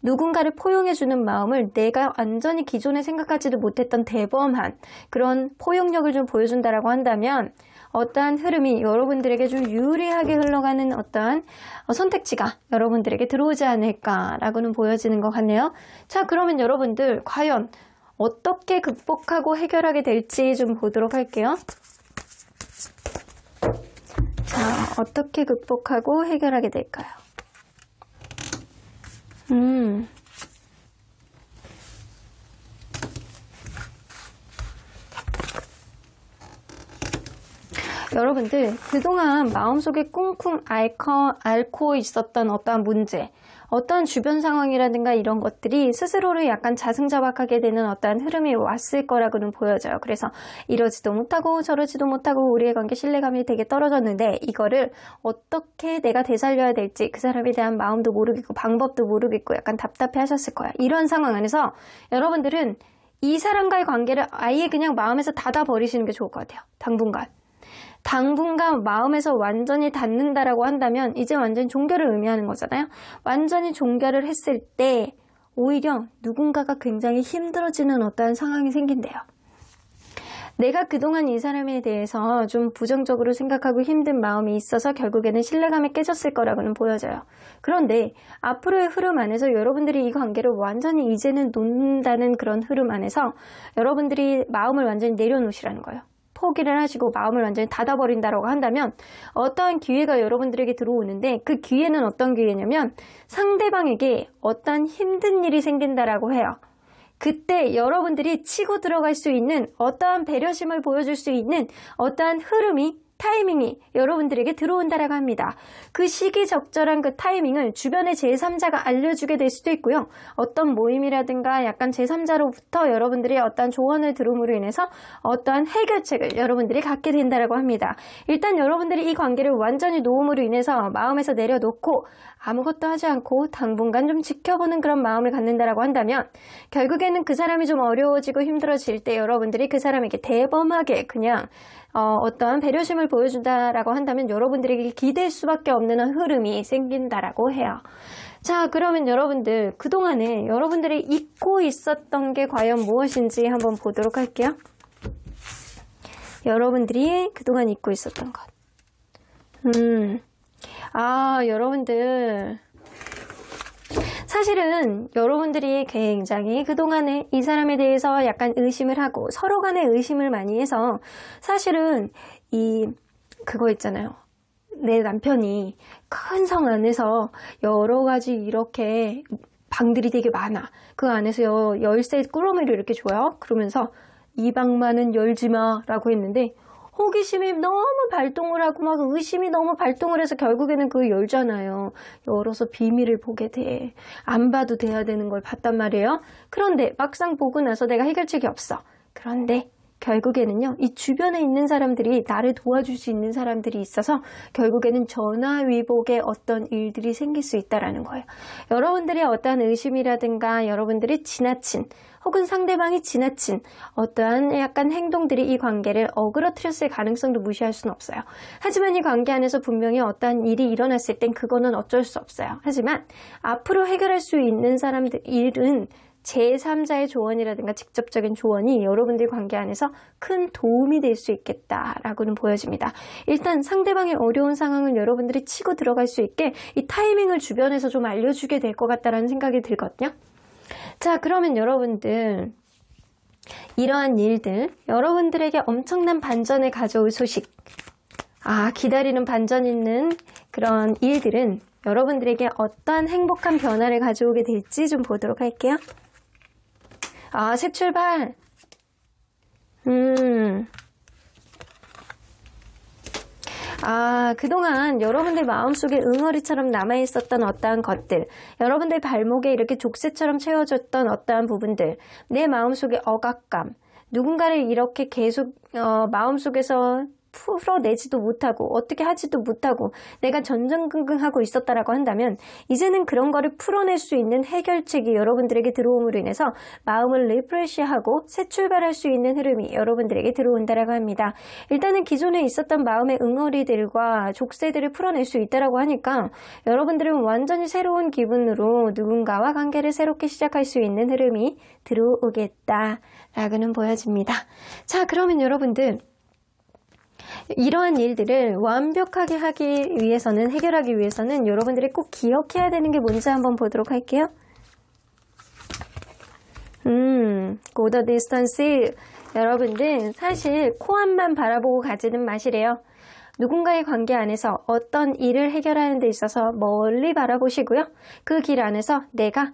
누군가를 포용해주는 마음을 내가 완전히 기존에 생각하지도 못했던 대범한 그런 포용력을 좀 보여준다라고 한다면 어떠한 흐름이 여러분들에게 좀 유리하게 흘러가는 어떠한 선택지가 여러분들에게 들어오지 않을까라고는 보여지는 것 같네요. 자, 그러면 여러분들 과연 어떻게 극복하고 해결하게 될지 좀 보도록 할게요. 자, 어떻게 극복하고 해결하게 될까요? 여러분들 그동안 마음속에 쿵쿵 앓고 있었던 어떠한 문제, 어떠한 주변 상황이라든가 이런 것들이 스스로를 약간 자승자박하게 되는 어떠한 흐름이 왔을 거라고는 보여져요. 그래서 이러지도 못하고 저러지도 못하고 우리의 관계 신뢰감이 되게 떨어졌는데 이거를 어떻게 내가 되살려야 될지 그 사람에 대한 마음도 모르겠고 방법도 모르겠고 약간 답답해 하셨을 거야. 이런 상황 안에서 여러분들은 이 사람과의 관계를 아예 그냥 마음에서 닫아버리시는 게 좋을 것 같아요. 당분간 마음에서 완전히 닫는다라고 한다면 이제 완전히 종결을 의미하는 거잖아요. 완전히 종결을 했을 때 오히려 누군가가 굉장히 힘들어지는 어떠한 상황이 생긴대요. 내가 그동안 이 사람에 대해서 좀 부정적으로 생각하고 힘든 마음이 있어서 결국에는 신뢰감이 깨졌을 거라고는 보여져요. 그런데 앞으로의 흐름 안에서 여러분들이 이 관계를 완전히 이제는 놓는다는 그런 흐름 안에서 여러분들이 마음을 완전히 내려놓으시라는 거예요. 포기를 하시고 마음을 완전히 닫아버린다라고 한다면 어떠한 기회가 여러분들에게 들어오는데 그 기회는 어떤 기회냐면 상대방에게 어떠한 힘든 일이 생긴다라고 해요. 그때 여러분들이 치고 들어갈 수 있는 어떠한 배려심을 보여줄 수 있는 어떠한 타이밍이 여러분들에게 들어온다라고 합니다. 그 시기적절한 그 타이밍을 주변의 제3자가 알려주게 될 수도 있고요. 어떤 모임이라든가 약간 제3자로부터 여러분들이 어떠한 조언을 들음으로 인해서 어떠한 해결책을 여러분들이 갖게 된다라고 합니다. 일단 여러분들이 이 관계를 완전히 놓음으로 인해서 마음에서 내려놓고 아무것도 하지 않고 당분간 좀 지켜보는 그런 마음을 갖는다라고 한다면 결국에는 그 사람이 좀 어려워지고 힘들어질 때 여러분들이 그 사람에게 대범하게 그냥 어떠한 배려심을 보여준다라고 한다면 여러분들에게 기댈 수밖에 없는 흐름이 생긴다라고 해요. 자, 그러면 여러분들 그동안에 여러분들이 잊고 있었던 게 과연 무엇인지 한번 보도록 할게요. 여러분들이 그동안 잊고 있었던 것. 여러분들 사실은 여러분들이 굉장히 그동안에 이 사람에 대해서 약간 의심을 하고 서로 간에 의심을 많이 해서 사실은 그거 있잖아요. 내 남편이 큰 성 안에서 여러 가지 이렇게 방들이 되게 많아. 그 안에서 열쇠 꾸러미를 이렇게 줘요. 그러면서 이 방만은 열지 마 라고 했는데 호기심이 너무 발동을 하고 막 의심이 너무 발동을 해서 결국에는 그걸 열잖아요. 열어서 비밀을 보게 돼. 안 봐도 돼야 되는 걸 봤단 말이에요. 그런데 막상 보고 나서 내가 해결책이 없어. 그런데 결국에는요, 이 주변에 있는 사람들이 나를 도와줄 수 있는 사람들이 있어서 결국에는 전화위복의 어떤 일들이 생길 수 있다라는 거예요. 여러분들의 어떠한 의심이라든가 여러분들이 지나친 혹은 상대방이 지나친 어떠한 약간 행동들이 이 관계를 어그러뜨렸을 가능성도 무시할 수는 없어요. 하지만 이 관계 안에서 분명히 어떠한 일이 일어났을 땐 그거는 어쩔 수 없어요. 하지만 앞으로 해결할 수 있는 사람들 일은 제3자의 조언이라든가 직접적인 조언이 여러분들 관계 안에서 큰 도움이 될 수 있겠다라고는 보여집니다. 일단 상대방의 어려운 상황을 여러분들이 치고 들어갈 수 있게 이 타이밍을 주변에서 좀 알려주게 될 것 같다라는 생각이 들거든요. 자, 그러면 여러분들 이러한 일들, 여러분들에게 엄청난 반전을 가져올 소식, 기다리는 반전 있는 그런 일들은 여러분들에게 어떠한 행복한 변화를 가져오게 될지 좀 보도록 할게요. 새 출발. 그동안 여러분들 마음속에 응어리처럼 남아있었던 어떠한 것들, 여러분들 발목에 이렇게 족쇄처럼 채워졌던 어떠한 부분들, 내 마음속의 억압감, 누군가를 이렇게 계속 마음속에서 풀어내지도 못하고 어떻게 하지도 못하고 내가 전전긍긍하고 있었다라고 한다면 이제는 그런 거를 풀어낼 수 있는 해결책이 여러분들에게 들어옴으로 인해서 마음을 리프레시하고 새 출발할 수 있는 흐름이 여러분들에게 들어온다라고 합니다. 일단은 기존에 있었던 마음의 응어리들과 족쇄들을 풀어낼 수 있다라고 하니까 여러분들은 완전히 새로운 기분으로 누군가와 관계를 새롭게 시작할 수 있는 흐름이 들어오겠다라고는 보여집니다. 자, 그러면 여러분들 이러한 일들을 완벽하게 하기 위해서는, 해결하기 위해서는 여러분들이 꼭 기억해야 되는 게 뭔지 한번 보도록 할게요. Go the distance. 여러분들 사실 코앞만 바라보고 가지는 마시래요. 누군가의 관계 안에서 어떤 일을 해결하는 데 있어서 멀리 바라보시고요. 그 길 안에서 내가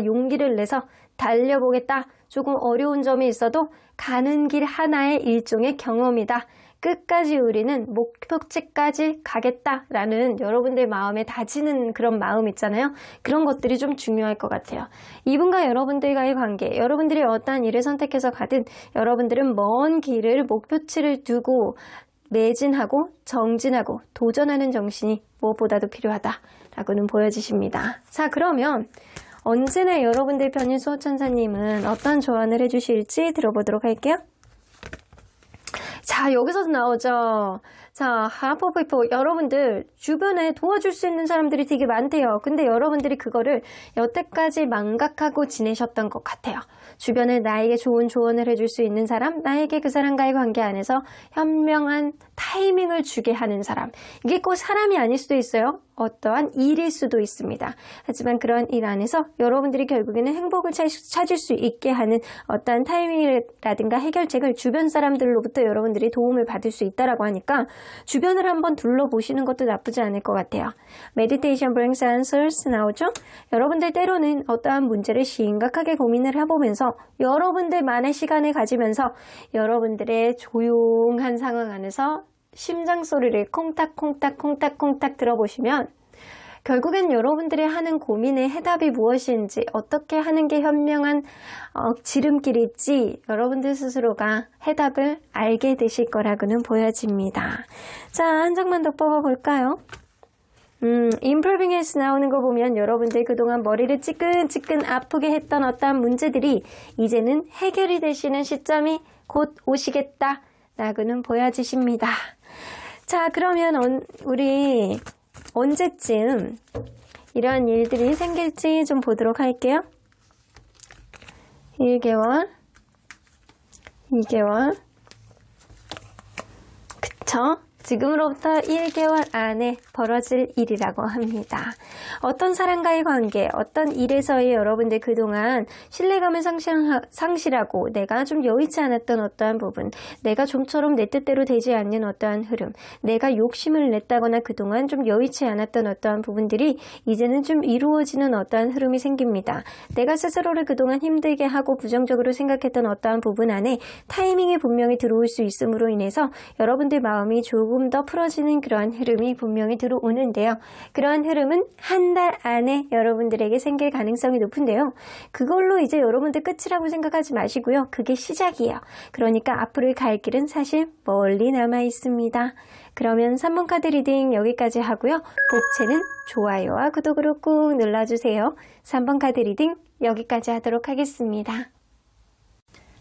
용기를 내서 달려보겠다. 조금 어려운 점이 있어도 가는 길 하나의 일종의 경험이다. 끝까지 우리는 목표지까지 가겠다라는 여러분들 마음에 다지는 그런 마음 있잖아요. 그런 것들이 좀 중요할 것 같아요. 이분과 여러분들과의 관계, 여러분들이 어떠한 일을 선택해서 가든 여러분들은 먼 길을 목표치를 두고 매진하고 정진하고 도전하는 정신이 무엇보다도 필요하다라고는 보여지십니다. 자, 그러면 언제나 여러분들 편인 수호천사님은 어떤 조언을 해주실지 들어보도록 할게요. 자, 여기서도 나오죠. 자, 하프 피플, 여러분들 주변에 도와줄 수 있는 사람들이 되게 많대요. 근데 여러분들이 그거를 여태까지 망각하고 지내셨던 것 같아요. 주변에 나에게 좋은 조언을 해줄 수 있는 사람, 나에게 그 사람과의 관계 안에서 현명한 타이밍을 주게 하는 사람. 이게 꼭 사람이 아닐 수도 있어요. 어떠한 일일 수도 있습니다. 하지만 그런 일 안에서 여러분들이 결국에는 행복을 찾을 수 있게 하는 어떠한 타이밍이라든가 해결책을 주변 사람들로부터 여러분들이 도움을 받을 수 있다라고 하니까 주변을 한번 둘러보시는 것도 나쁘지 않을 것 같아요. Meditation brings answers 나오죠? 여러분들 때로는 어떠한 문제를 심각하게 고민을 해보면서 여러분들만의 시간을 가지면서 여러분들의 조용한 상황 안에서 심장 소리를 콩닥콩닥 들어보시면 결국엔 여러분들이 하는 고민의 해답이 무엇인지, 어떻게 하는 게 현명한 지름길일지 여러분들 스스로가 해답을 알게 되실 거라고는 보여집니다. 자, 한 장만 더 뽑아볼까요? Improving Health 나오는 거 보면 여러분들 그동안 머리를 찌끈찌끈 아프게 했던 어떠한 문제들이 이제는 해결이 되시는 시점이 곧 오시겠다 라고는 보여지십니다. 자, 그러면 우리 언제쯤 이러한 일들이 생길지 좀 보도록 할게요. 1개월, 2개월, 그쵸? 지금으로부터 1개월 안에 벌어질 일이라고 합니다. 어떤 사람과의 관계, 어떤 일에서의 여러분들 그동안 신뢰감을 상실하고 내가 좀 여의치 않았던 어떠한 부분, 내가 좀처럼 내 뜻대로 되지 않는 어떠한 흐름, 내가 욕심을 냈다거나 그동안 좀 여의치 않았던 어떠한 부분들이 이제는 좀 이루어지는 어떠한 흐름이 생깁니다. 내가 스스로를 그동안 힘들게 하고 부정적으로 생각했던 어떠한 부분 안에 타이밍이 분명히 들어올 수 있음으로 인해서 여러분들 마음이 조금 더 풀어지는 그러한 흐름이 분명히 들어오는데요. 그러한 흐름은 한 달 안에 여러분들에게 생길 가능성이 높은데요. 그걸로 이제 여러분들 끝이라고 생각하지 마시고요. 그게 시작이에요. 그러니까 앞으로 갈 길은 사실 멀리 남아 있습니다. 그러면 3번 카드 리딩 여기까지 하고요. 복채는 좋아요와 구독으로 꾹 눌러주세요. 3번 카드 리딩 여기까지 하도록 하겠습니다.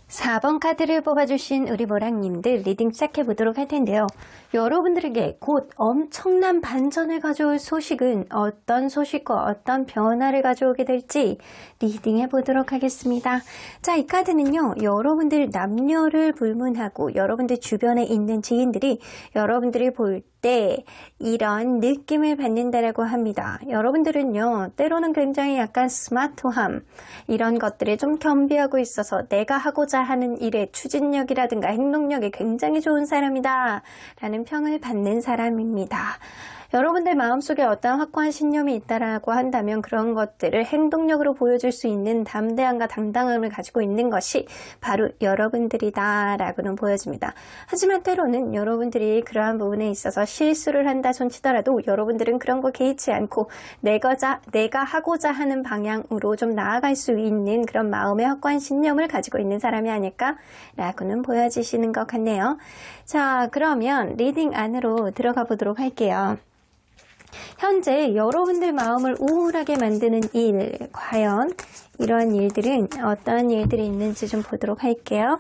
4번 카드를 뽑아주신 우리 모랑님들 리딩 시작해보도록 할 텐데요. 여러분들에게 곧 엄청난 반전을 가져올 소식은 어떤 소식과 어떤 변화를 가져오게 될지 리딩해보도록 하겠습니다. 자, 이 카드는요. 여러분들 남녀를 불문하고 여러분들 주변에 있는 지인들이 여러분들이 볼 때 이런 느낌을 받는다라고 합니다. 여러분들은요. 때로는 굉장히 약간 스마트함 이런 것들에 좀 겸비하고 있어서 내가 하고자 하는 일의 추진력이라든가 행동력이 굉장히 좋은 사람이다 라는 평을 받는 사람입니다. 여러분들 마음속에 어떤 확고한 신념이 있다라고 한다면 그런 것들을 행동력으로 보여줄 수 있는 담대함과 당당함을 가지고 있는 것이 바로 여러분들이다 라고는 보여집니다. 하지만 때로는 여러분들이 그러한 부분에 있어서 실수를 한다 손치더라도 여러분들은 그런 거 개의치 않고 내가 하고자 하는 방향으로 좀 나아갈 수 있는 그런 마음의 확고한 신념을 가지고 있는 사람이 아닐까 라고는 보여지시는 것 같네요. 자, 그러면 리딩 안으로 들어가 보도록 할게요. 현재 여러분들 마음을 우울하게 만드는 일, 과연 이러한 일들은 어떠한 일들이 있는지 좀 보도록 할게요.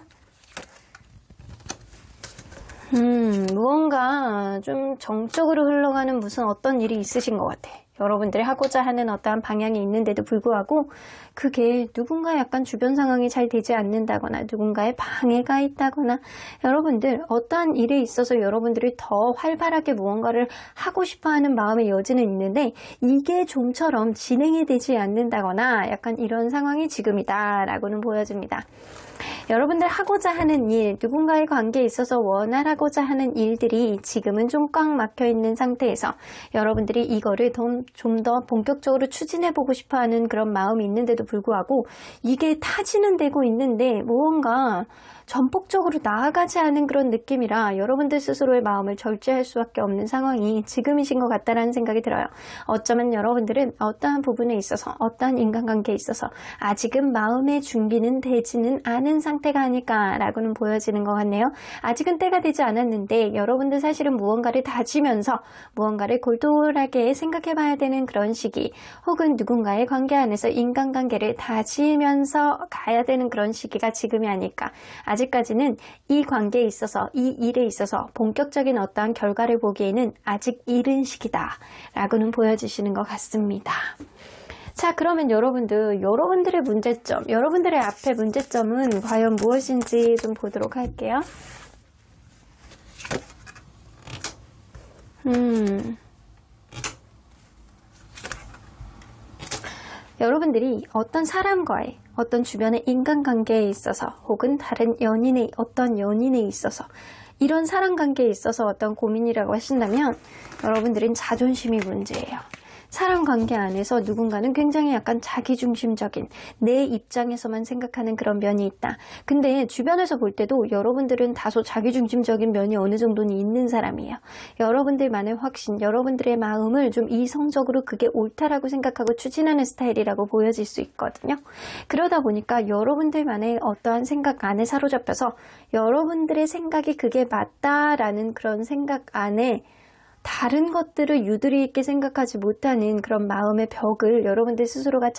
무언가 좀 정적으로 흘러가는 무슨 어떤 일이 있으신 것 같아. 여러분들이 하고자 하는 어떠한 방향이 있는데도 불구하고 그게 누군가 약간 주변 상황이 잘 되지 않는다거나 누군가의 방해가 있다거나 여러분들 어떠한 일에 있어서 여러분들이 더 활발하게 무언가를 하고 싶어하는 마음의 여지는 있는데 이게 좀처럼 진행이 되지 않는다거나 약간 이런 상황이 지금이다 라고는 보여집니다. 여러분들 하고자 하는 일, 누군가의 관계에 있어서 원활하고자 하는 일들이 지금은 좀 꽉 막혀 있는 상태에서 여러분들이 이거를 좀 더 본격적으로 추진해보고 싶어하는 그런 마음이 있는데도 불구하고 이게 타지는 되고 있는데 무언가 전폭적으로 나아가지 않은 그런 느낌이라 여러분들 스스로의 마음을 절제할 수밖에 없는 상황이 지금이신 것 같다라는 생각이 들어요. 어쩌면 여러분들은 어떠한 부분에 있어서 어떠한 인간관계에 있어서 아직은 마음의 준비는 되지는 않은 상태가 아닐까라고는 보여지는 것 같네요. 아직은 때가 되지 않았는데 여러분들 사실은 무언가를 다지면서 무언가를 골똘하게 생각해봐야 되는 그런 시기 혹은 누군가의 관계 안에서 인간관계를 다지면서 가야 되는 그런 시기가 지금이 아닐까. 아직까지는 이 관계에 있어서 이 일에 있어서 본격적인 어떠한 결과를 보기에는 아직 이른 시기다 라고는 보여주시는 것 같습니다. 자, 그러면 여러분들의 문제점, 여러분들의 앞에 문제점은 과연 무엇인지 좀 보도록 할게요. 여러분들이 어떤 사람과의 어떤 주변의 인간관계에 있어서 혹은 다른 어떤 연인에 있어서 이런 사람관계에 있어서 어떤 고민이라고 하신다면 여러분들은 자존심이 문제예요. 사람 관계 안에서 누군가는 굉장히 약간 자기중심적인 내 입장에서만 생각하는 그런 면이 있다. 근데 주변에서 볼 때도 여러분들은 다소 자기중심적인 면이 어느 정도는 있는 사람이에요. 여러분들만의 확신, 여러분들의 마음을 좀 이성적으로 그게 옳다라고 생각하고 추진하는 스타일이라고 보여질 수 있거든요. 그러다 보니까 여러분들만의 어떠한 생각 안에 사로잡혀서 여러분들의 생각이 그게 맞다라는 그런 생각 안에 다른 것들을 유두리 있게 생각하지 못하는 그런 마음의 벽을 여러분들 스스로가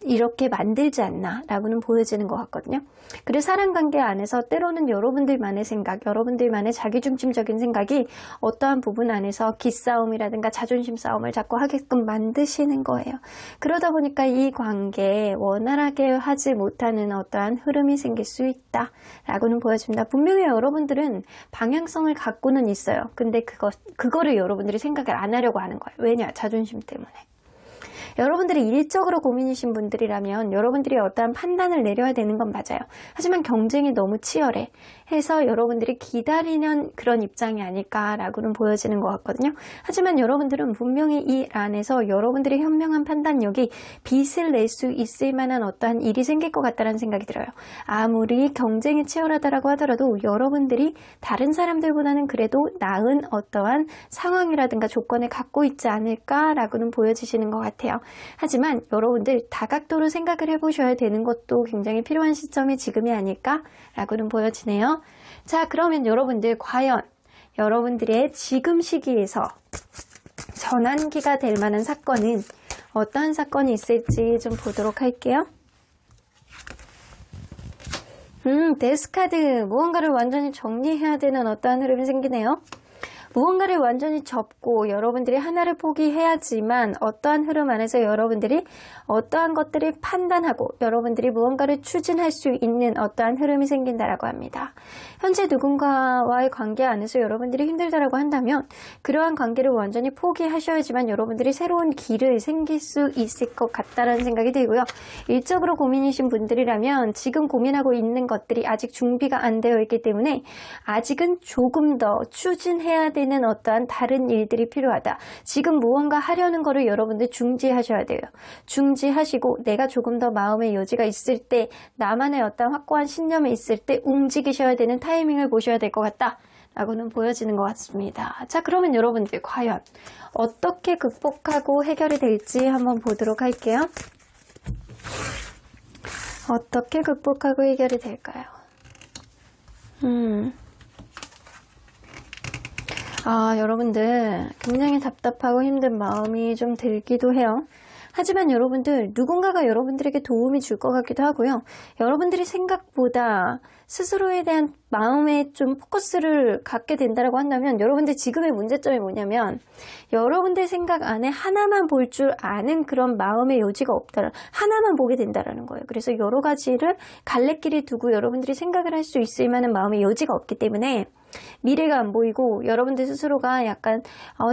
이렇게 만들지 않나 라고는 보여지는 것 같거든요. 그래서 사람관계 안에서 때로는 여러분들만의 생각, 여러분들만의 자기중심적인 생각이 어떠한 부분 안에서 기싸움이라든가 자존심 싸움을 자꾸 하게끔 만드시는 거예요. 그러다 보니까 이 관계에 원활하게 하지 못하는 어떠한 흐름이 생길 수 있다 라고는 보여집니다. 분명히 여러분들은 방향성을 갖고는 있어요. 근데 그거를 여러분들이 생각을 안 하려고 하는 거예요. 왜냐? 자존심 때문에. 여러분들이 일적으로 고민이신 분들이라면 여러분들이 어떠한 판단을 내려야 되는 건 맞아요. 하지만 경쟁이 너무 치열해 해서 여러분들이 기다리는 그런 입장이 아닐까라고는 보여지는 것 같거든요. 하지만 여러분들은 분명히 이 안에서 여러분들의 현명한 판단력이 빚을 낼 수 있을 만한 어떠한 일이 생길 것 같다는 생각이 들어요. 아무리 경쟁이 치열하다라고 하더라도 여러분들이 다른 사람들보다는 그래도 나은 어떠한 상황이라든가 조건을 갖고 있지 않을까라고는 보여지시는 것 같아요. 하지만 여러분들 다각도로 생각을 해보셔야 되는 것도 굉장히 필요한 시점이 지금이 아닐까라고는 보여지네요. 자, 그러면 여러분들 과연 여러분들의 지금 시기에서 전환기가 될 만한 사건은 어떠한 사건이 있을지 좀 보도록 할게요. 데스카드, 무언가를 완전히 정리해야 되는 어떠한 흐름이 생기네요. 무언가를 완전히 접고 여러분들이 하나를 포기해야지만 어떠한 흐름 안에서 여러분들이 어떠한 것들을 판단하고 여러분들이 무언가를 추진할 수 있는 어떠한 흐름이 생긴다라고 합니다. 현재 누군가와의 관계 안에서 여러분들이 힘들다라고 한다면 그러한 관계를 완전히 포기하셔야지만 여러분들이 새로운 길을 생길 수 있을 것 같다라는 생각이 들고요. 일적으로 고민이신 분들이라면 지금 고민하고 있는 것들이 아직 준비가 안 되어 있기 때문에 아직은 조금 더 추진해야 되는 어떠한 다른 일들이 필요하다. 지금 무언가 하려는 거를 여러분들 중지하셔야 돼요. 중지하시고 내가 조금 더 마음의 여지가 있을 때 나만의 어떤 확고한 신념이 있을 때 움직이셔야 되는 타이밍을 보셔야 될 것 같다. 라고는 보여지는 것 같습니다. 자, 그러면 여러분들 과연 어떻게 극복하고 해결이 될지 한번 보도록 할게요. 어떻게 극복하고 해결이 될까요? 여러분들 굉장히 답답하고 힘든 마음이 좀 들기도 해요. 하지만 여러분들 누군가가 여러분들에게 도움이 줄 것 같기도 하고요. 여러분들이 생각보다 스스로에 대한 마음에 좀 포커스를 갖게 된다고 한다면 여러분들 지금의 문제점이 뭐냐면 여러분들 생각 안에 하나만 볼 줄 아는 그런 마음의 여지가 없다. 하나만 보게 된다는 거예요. 그래서 여러 가지를 갈래길을 두고 여러분들이 생각을 할 수 있을 만한 마음의 여지가 없기 때문에 미래가 안 보이고 여러분들 스스로가 약간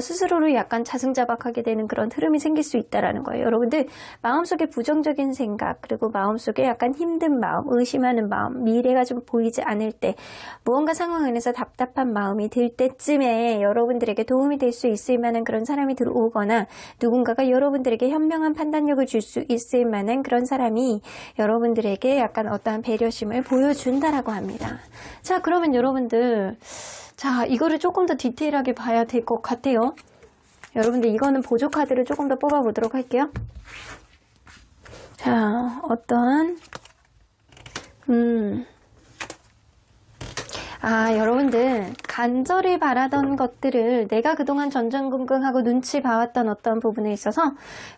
스스로를 약간 자승자박하게 되는 그런 흐름이 생길 수 있다라는 거예요. 여러분들 마음속에 부정적인 생각 그리고 마음속에 약간 힘든 마음, 의심하는 마음, 미래가 좀 보이지 않을 때 무언가 상황 안에서 답답한 마음이 들 때쯤에 여러분들에게 도움이 될 수 있을 만한 그런 사람이 들어오거나 누군가가 여러분들에게 현명한 판단력을 줄 수 있을 만한 그런 사람이 여러분들에게 약간 어떠한 배려심을 보여준다라고 합니다. 자, 그러면 여러분들 이거를 조금 더 디테일하게 봐야 될 것 같아요. 여러분들 이거는 보조 카드를 조금 더 뽑아보도록 할게요. 자, 어떠한 여러분들 간절히 바라던 것들을 내가 그동안 전전긍긍하고 눈치 봐왔던 어떤 부분에 있어서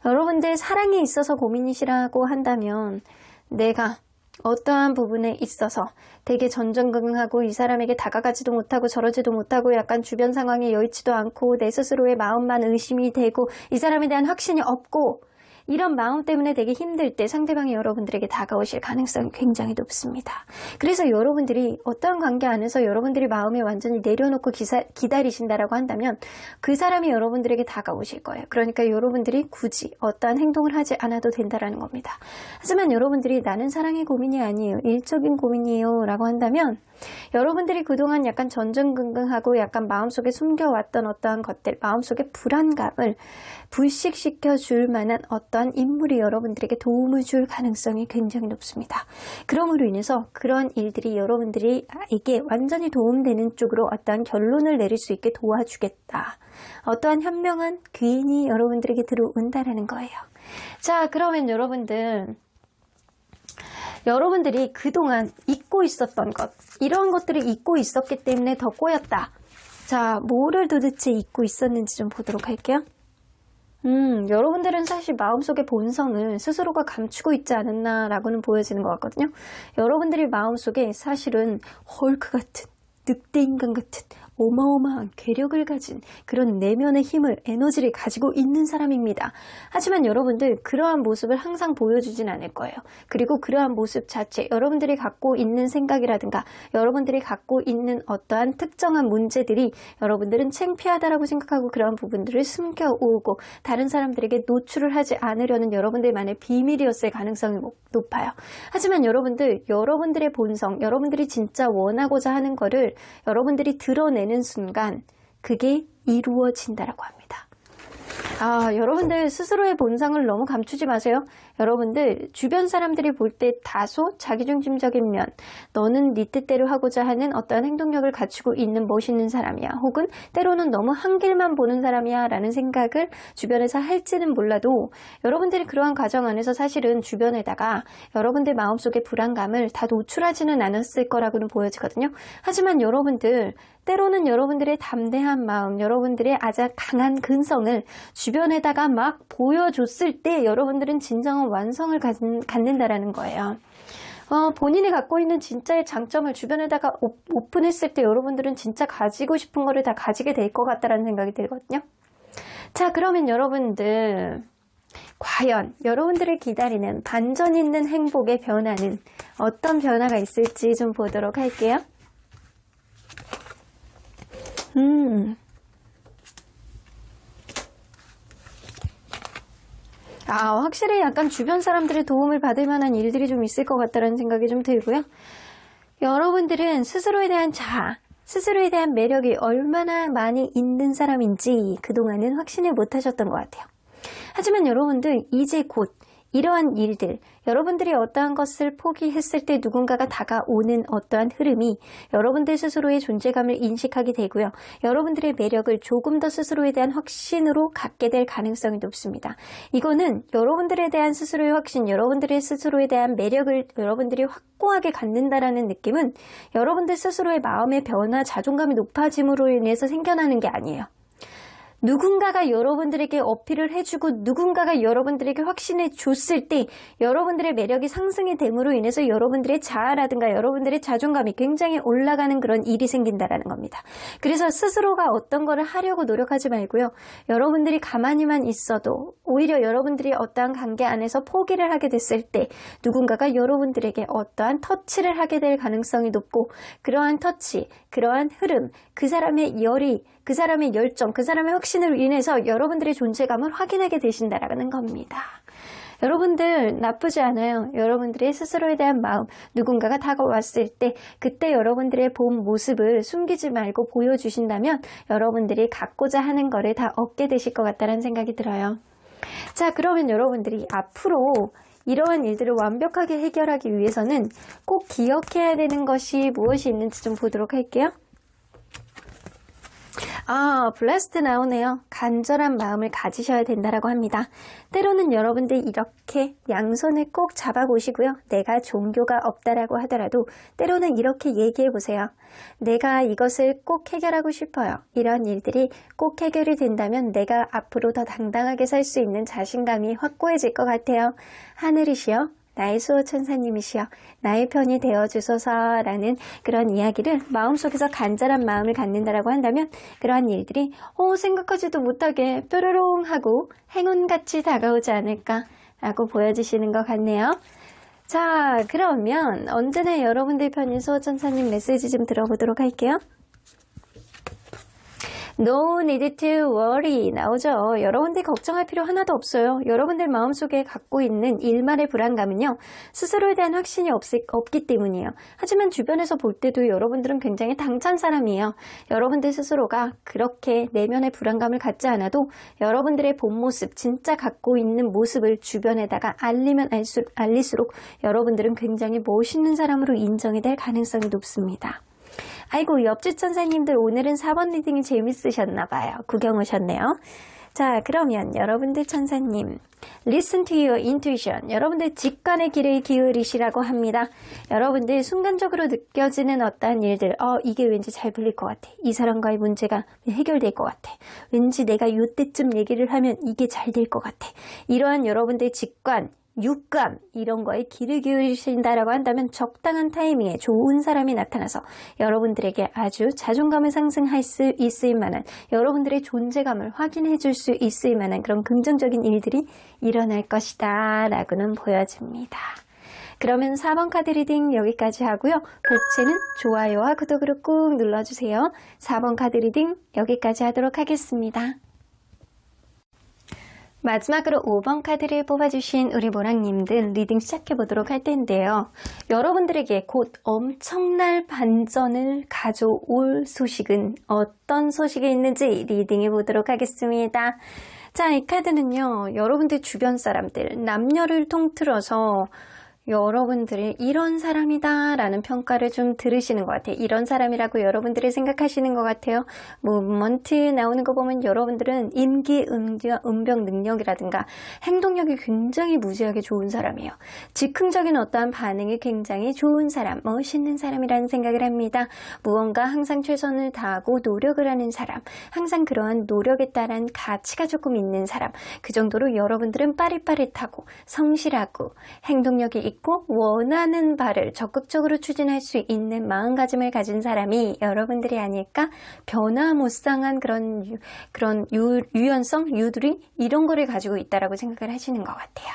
여러분들 사랑에 있어서 고민이시라고 한다면 내가 어떠한 부분에 있어서 되게 전전긍긍하고 이 사람에게 다가가지도 못하고 저러지도 못하고 약간 주변 상황에 여의치도 않고 내 스스로의 마음만 의심이 되고 이 사람에 대한 확신이 없고 이런 마음 때문에 되게 힘들 때 상대방이 여러분들에게 다가오실 가능성이 굉장히 높습니다. 그래서 여러분들이 어떠한 관계 안에서 여러분들이 마음에 완전히 내려놓고 기다리신다라고 한다면 그 사람이 여러분들에게 다가오실 거예요. 그러니까 여러분들이 굳이 어떠한 행동을 하지 않아도 된다라는 겁니다. 하지만 여러분들이 나는 사랑의 고민이 아니에요. 일적인 고민이에요. 라고 한다면 여러분들이 그동안 약간 전전긍긍하고 약간 마음속에 숨겨왔던 어떠한 것들, 마음속의 불안감을 불식시켜 줄 만한 어떠한 인물이 여러분들에게 도움을 줄 가능성이 굉장히 높습니다. 그럼으로 인해서 그런 일들이 여러분들에게 완전히 도움되는 쪽으로 어떠한 결론을 내릴 수 있게 도와주겠다. 어떠한 현명한 귀인이 여러분들에게 들어온다라는 거예요. 자, 그러면 여러분들이 그동안 잊고 있었던 것, 이런 것들을 잊고 있었기 때문에 더 꼬였다. 자, 뭐를 도대체 잊고 있었는지 좀 보도록 할게요. 여러분들은 사실 마음속의 본성을 스스로가 감추고 있지 않았나라고는 보여지는 것 같거든요. 여러분들이 마음속에 사실은 헐크 같은, 늑대 인간 같은 어마어마한 괴력을 가진 그런 내면의 힘을, 에너지를 가지고 있는 사람입니다. 하지만 여러분들 그러한 모습을 항상 보여주진 않을 거예요. 그리고 그러한 모습 자체, 여러분들이 갖고 있는 생각이라든가 여러분들이 갖고 있는 어떠한 특정한 문제들이 여러분들은 창피하다라고 생각하고 그러한 부분들을 숨겨오고 다른 사람들에게 노출을 하지 않으려는 여러분들만의 비밀이었을 가능성이 높아요. 하지만 여러분들의 본성, 여러분들이 진짜 원하고자 하는 거를 여러분들이 드러내는 순간 그게 이루어진다라고 합니다. 여러분들 스스로의 본성을 너무 감추지 마세요. 여러분들 주변 사람들이 볼 때 다소 자기중심적인 면, 너는 네 뜻대로 하고자 하는 어떠한 행동력을 갖추고 있는 멋있는 사람이야, 혹은 때로는 너무 한 길만 보는 사람이야 라는 생각을 주변에서 할지는 몰라도 여러분들이 그러한 과정 안에서 사실은 주변에다가 여러분들 마음속의 불안감을 다 노출하지는 않았을 거라고는 보여지거든요. 하지만 여러분들 때로는 여러분들의 담대한 마음, 여러분들의 아주 강한 근성을 주변에다가 막 보여줬을 때 여러분들은 진정한 완성을 갖는다라는 거예요. 본인이 갖고 있는 진짜의 장점을 주변에다가 오픈했을 때 여러분들은 진짜 가지고 싶은 거를 다 가지게 될 것 같다라는 생각이 들거든요. 자, 그러면 여러분들 과연 여러분들을 기다리는 반전 있는 행복의 변화는 어떤 변화가 있을지 좀 보도록 할게요. 확실히 약간 주변 사람들의 도움을 받을 만한 일들이 좀 있을 것 같다는 생각이 좀 들고요. 여러분들은 스스로에 대한 자아, 스스로에 대한 매력이 얼마나 많이 있는 사람인지 그동안은 확신을 못 하셨던 것 같아요. 하지만 여러분들 이제 곧 이러한 일들, 여러분들이 어떠한 것을 포기했을 때 누군가가 다가오는 어떠한 흐름이 여러분들 스스로의 존재감을 인식하게 되고요. 여러분들의 매력을 조금 더 스스로에 대한 확신으로 갖게 될 가능성이 높습니다. 이거는 여러분들에 대한 스스로의 확신, 여러분들의 스스로에 대한 매력을 여러분들이 확고하게 갖는다라는 느낌은 여러분들 스스로의 마음의 변화, 자존감이 높아짐으로 인해서 생겨나는 게 아니에요. 누군가가 여러분들에게 어필을 해주고 누군가가 여러분들에게 확신을 줬을 때 여러분들의 매력이 상승이 됨으로 인해서 여러분들의 자아라든가 여러분들의 자존감이 굉장히 올라가는 그런 일이 생긴다라는 겁니다. 그래서 스스로가 어떤 거를 하려고 노력하지 말고요. 여러분들이 가만히만 있어도 오히려 여러분들이 어떠한 관계 안에서 포기를 하게 됐을 때 누군가가 여러분들에게 어떠한 터치를 하게 될 가능성이 높고 그러한 터치, 그러한 흐름, 그 사람의 열의, 그 사람의 열정, 그 사람의 확신으로 인해서 여러분들의 존재감을 확인하게 되신다라는 겁니다. 여러분들 나쁘지 않아요. 여러분들의 스스로에 대한 마음, 누군가가 다가왔을 때 그때 여러분들의 본 모습을 숨기지 말고 보여주신다면 여러분들이 갖고자 하는 거를 다 얻게 되실 것 같다는 생각이 들어요. 자, 그러면 여러분들이 앞으로 이러한 일들을 완벽하게 해결하기 위해서는 꼭 기억해야 되는 것이 무엇이 있는지 좀 보도록 할게요. 블레스트 나오네요. 간절한 마음을 가지셔야 된다라고 합니다. 때로는 여러분들 이렇게 양손을 꼭 잡아보시고요. 내가 종교가 없다라고 하더라도 때로는 이렇게 얘기해 보세요. 내가 이것을 꼭 해결하고 싶어요. 이런 일들이 꼭 해결이 된다면 내가 앞으로 더 당당하게 살 수 있는 자신감이 확고해질 것 같아요. 하늘이시여, 나의 수호천사님이시여 나의 편이 되어주소서라는 그런 이야기를 마음속에서 간절한 마음을 갖는다라고 한다면 그러한 일들이 생각하지도 못하게 뾰로롱 하고 행운같이 다가오지 않을까라고 보여주시는 것 같네요. 자, 그러면 언제나 여러분들 편인 수호천사님 메시지 좀 들어보도록 할게요. No need to worry 나오죠. 여러분들이 걱정할 필요 하나도 없어요. 여러분들 마음속에 갖고 있는 일말의 불안감은요. 스스로에 대한 확신이 없기 때문이에요. 하지만 주변에서 볼 때도 여러분들은 굉장히 당찬 사람이에요. 여러분들 스스로가 그렇게 내면의 불안감을 갖지 않아도 여러분들의 본 모습, 진짜 갖고 있는 모습을 주변에다가 알리면 알릴수록 여러분들은 굉장히 멋있는 사람으로 인정이 될 가능성이 높습니다. 아이고, 옆집 천사님들 오늘은 4번 리딩이 재밌으셨나봐요. 구경 오셨네요. 자, 그러면 여러분들 천사님, Listen to your intuition. 여러분들 직관의 귀를 기울이시라고 합니다. 여러분들 순간적으로 느껴지는 어떠한 일들, 이게 왠지 잘 풀릴 것 같아. 이 사람과의 문제가 해결될 것 같아. 왠지 내가 이때쯤 얘기를 하면 이게 잘 될 것 같아. 이러한 여러분들 직관, 육감 이런 거에 귀를 기울이신다라고 한다면 적당한 타이밍에 좋은 사람이 나타나서 여러분들에게 아주 자존감을 상승할 수 있을 만한, 여러분들의 존재감을 확인해 줄 수 있을 만한 그런 긍정적인 일들이 일어날 것이다 라고는 보여집니다. 그러면 4번 카드 리딩 여기까지 하고요. 복채는 좋아요와 구독으로 꾹 눌러주세요. 4번 카드 리딩 여기까지 하도록 하겠습니다. 마지막으로 5번 카드를 뽑아주신 우리 모랑님들 리딩 시작해보도록 할 텐데요. 여러분들에게 곧 엄청난 반전을 가져올 소식은 어떤 소식이 있는지 리딩해보도록 하겠습니다. 자, 이 카드는요, 여러분들 주변 사람들, 남녀를 통틀어서 여러분들이 이런 사람이다 라는 평가를 좀 들으시는 것 같아요. 이런 사람이라고 여러분들이 생각하시는 것 같아요. 무브먼트 나오는 거 보면 여러분들은 임기응변 능력이라든가 행동력이 굉장히 무지하게 좋은 사람이에요. 즉흥적인 어떠한 반응이 굉장히 좋은 사람, 멋있는 사람이라는 생각을 합니다. 무언가 항상 최선을 다하고 노력을 하는 사람, 항상 그러한 노력에 따른 가치가 조금 있는 사람, 그 정도로 여러분들은 빠릿빠릿하고 성실하고 행동력이 있고 원하는 바를 적극적으로 추진할 수 있는 마음가짐을 가진 사람이 여러분들이 아닐까? 변화무쌍한 그런 유연성, 유두리 이런 거를 가지고 있다라고 생각을 하시는 것 같아요.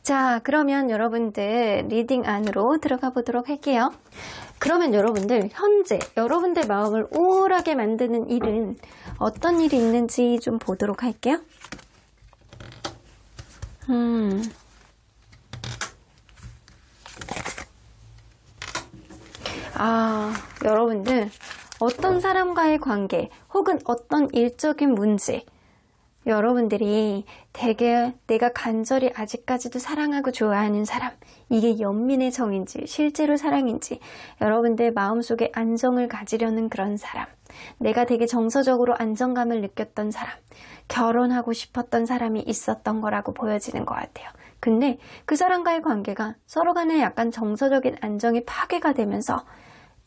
자, 그러면 여러분들 리딩 안으로 들어가 보도록 할게요. 그러면 여러분들 현재 여러분들 마음을 우울하게 만드는 일은 어떤 일이 있는지 좀 보도록 할게요. 여러분들 어떤 사람과의 관계 혹은 어떤 일적인 문제, 여러분들이 되게 내가 간절히 아직까지도 사랑하고 좋아하는 사람, 이게 연민의 정인지 실제로 사랑인지, 여러분들 마음속에 안정을 가지려는 그런 사람, 내가 되게 정서적으로 안정감을 느꼈던 사람, 결혼하고 싶었던 사람이 있었던 거라고 보여지는 것 같아요. 근데 그 사람과의 관계가 서로 간에 약간 정서적인 안정이 파괴가 되면서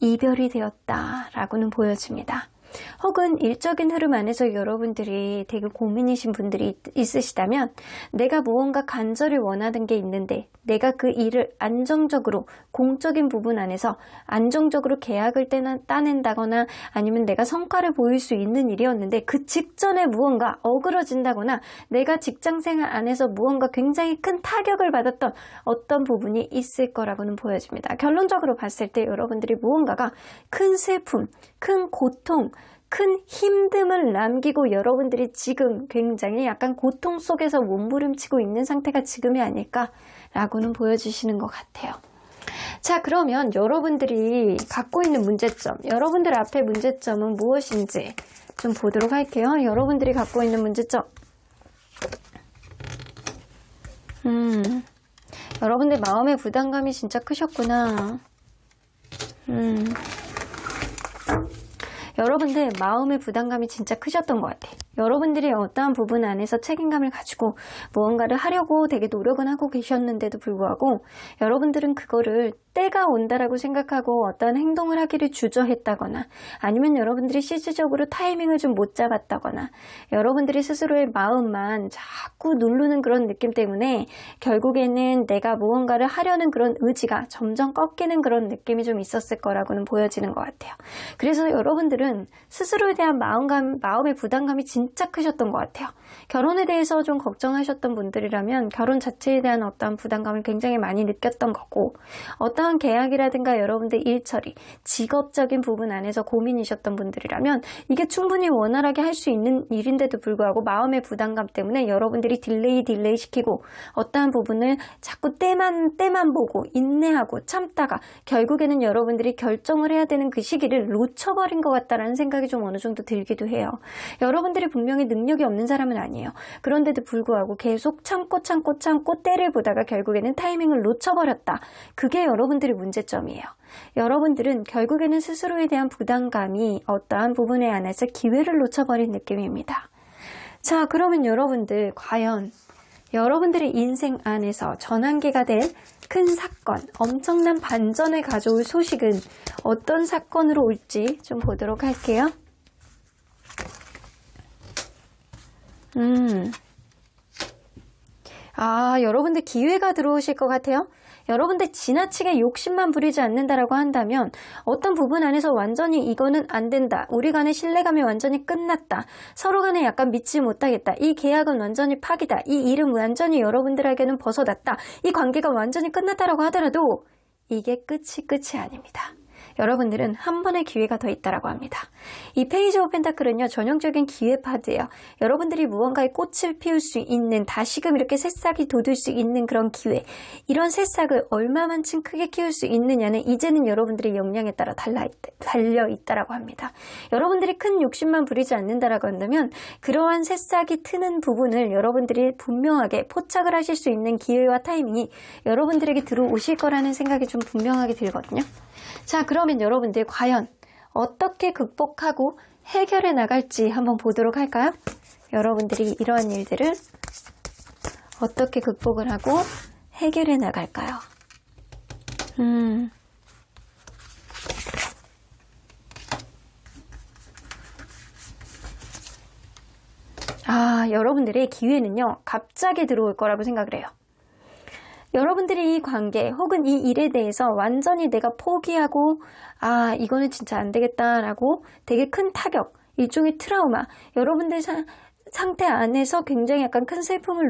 이별이 되었다라고는 보여집니다. 혹은 일적인 흐름 안에서 여러분들이 되게 고민이신 분들이 있으시다면 내가 무언가 간절히 원하는 게 있는데 내가 그 일을 안정적으로 공적인 부분 안에서 안정적으로 계약을 따낸다거나 아니면 내가 성과를 보일 수 있는 일이었는데 그 직전에 무언가 어그러진다거나 내가 직장생활 안에서 무언가 굉장히 큰 타격을 받았던 어떤 부분이 있을 거라고는 보여집니다. 결론적으로 봤을 때 여러분들이 무언가가 큰 슬픔, 큰 고통, 큰 힘듦을 남기고 여러분들이 지금 굉장히 약간 고통 속에서 몸부림치고 있는 상태가 지금이 아닐까라고는 보여주시는 것 같아요. 자, 그러면 여러분들이 갖고 있는 문제점, 여러분들 앞에 문제점은 무엇인지 좀 보도록 할게요. 여러분들이 갖고 있는 문제점. 여러분들 마음의 부담감이 진짜 크셨구나. 여러분들 마음의 부담감이 진짜 크셨던 것 같아요. 여러분들이 어떠한 부분 안에서 책임감을 가지고 무언가를 하려고 되게 노력은 하고 계셨는데도 불구하고 여러분들은 그거를 때가 온다라고 생각하고 어떠한 행동을 하기를 주저했다거나 아니면 여러분들이 실질적으로 타이밍을 좀 못 잡았다거나 여러분들이 스스로의 마음만 자꾸 누르는 그런 느낌 때문에 결국에는 내가 무언가를 하려는 그런 의지가 점점 꺾이는 그런 느낌이 좀 있었을 거라고는 보여지는 것 같아요. 그래서 여러분들은 스스로에 대한 마음의 부담감이 진짜 크셨던 것 같아요. 결혼에 대해서 좀 걱정하셨던 분들이라면 결혼 자체에 대한 어떠한 부담감을 굉장히 많이 느꼈던 거고 어떠한 계약이라든가 여러분들 일 처리, 직업적인 부분 안에서 고민이셨던 분들이라면 이게 충분히 원활하게 할 수 있는 일인데도 불구하고 마음의 부담감 때문에 여러분들이 딜레이 시키고 어떠한 부분을 자꾸 때만 보고 인내하고 참다가 결국에는 여러분들이 결정을 해야 되는 그 시기를 놓쳐버린 것 같다라는 생각이 좀 어느 정도 들기도 해요. 여러분들이 분명히 능력이 없는 사람은 아니에요. 그런데도 불구하고 계속 참고 때를 보다가 결국에는 타이밍을 놓쳐버렸다. 그게 여러분들의 문제점이에요. 여러분들은 결국에는 스스로에 대한 부담감이 어떠한 부분에 안에서 기회를 놓쳐버린 느낌입니다. 자, 그러면 여러분들 과연 여러분들의 인생 안에서 전환기가 될 큰 사건, 엄청난 반전을 가져올 소식은 어떤 사건으로 올지 좀 보도록 할게요. 여러분들 기회가 들어오실 것 같아요. 여러분들 지나치게 욕심만 부리지 않는다라고 한다면 어떤 부분 안에서 완전히 이거는 안 된다. 우리 간의 신뢰감이 완전히 끝났다. 서로 간에 약간 믿지 못하겠다. 이 계약은 완전히 파기다. 이 일은 완전히 여러분들에게는 벗어났다. 이 관계가 완전히 끝났다라고 하더라도 이게 끝이 아닙니다. 여러분들은 한 번의 기회가 더 있다라고 합니다. 이 페이지 오브 펜타클은요, 전형적인 기회 파드예요. 여러분들이 무언가에 꽃을 피울 수 있는, 다시금 이렇게 새싹이 돋을 수 있는 그런 기회. 이런 새싹을 얼마만큼 크게 키울 수 있느냐는 이제는 여러분들의 역량에 따라 달려 있다라고 합니다. 여러분들이 큰 욕심만 부리지 않는다라고 한다면 그러한 새싹이 트는 부분을 여러분들이 분명하게 포착을 하실 수 있는 기회와 타이밍이 여러분들에게 들어오실 거라는 생각이 좀 분명하게 들거든요. 자, 그러면 여러분들 과연 어떻게 극복하고 해결해 나갈지 한번 보도록 할까요? 여러분들이 이러한 일들을 어떻게 극복을 하고 해결해 나갈까요? 여러분들의 기회는요, 갑자기 들어올 거라고 생각을 해요. 여러분들이 이 관계 혹은 이 일에 대해서 완전히 내가 포기하고 이거는 진짜 안 되겠다라고 되게 큰 타격, 일종의 트라우마, 여러분들 상태 안에서 굉장히 약간 큰 슬픔을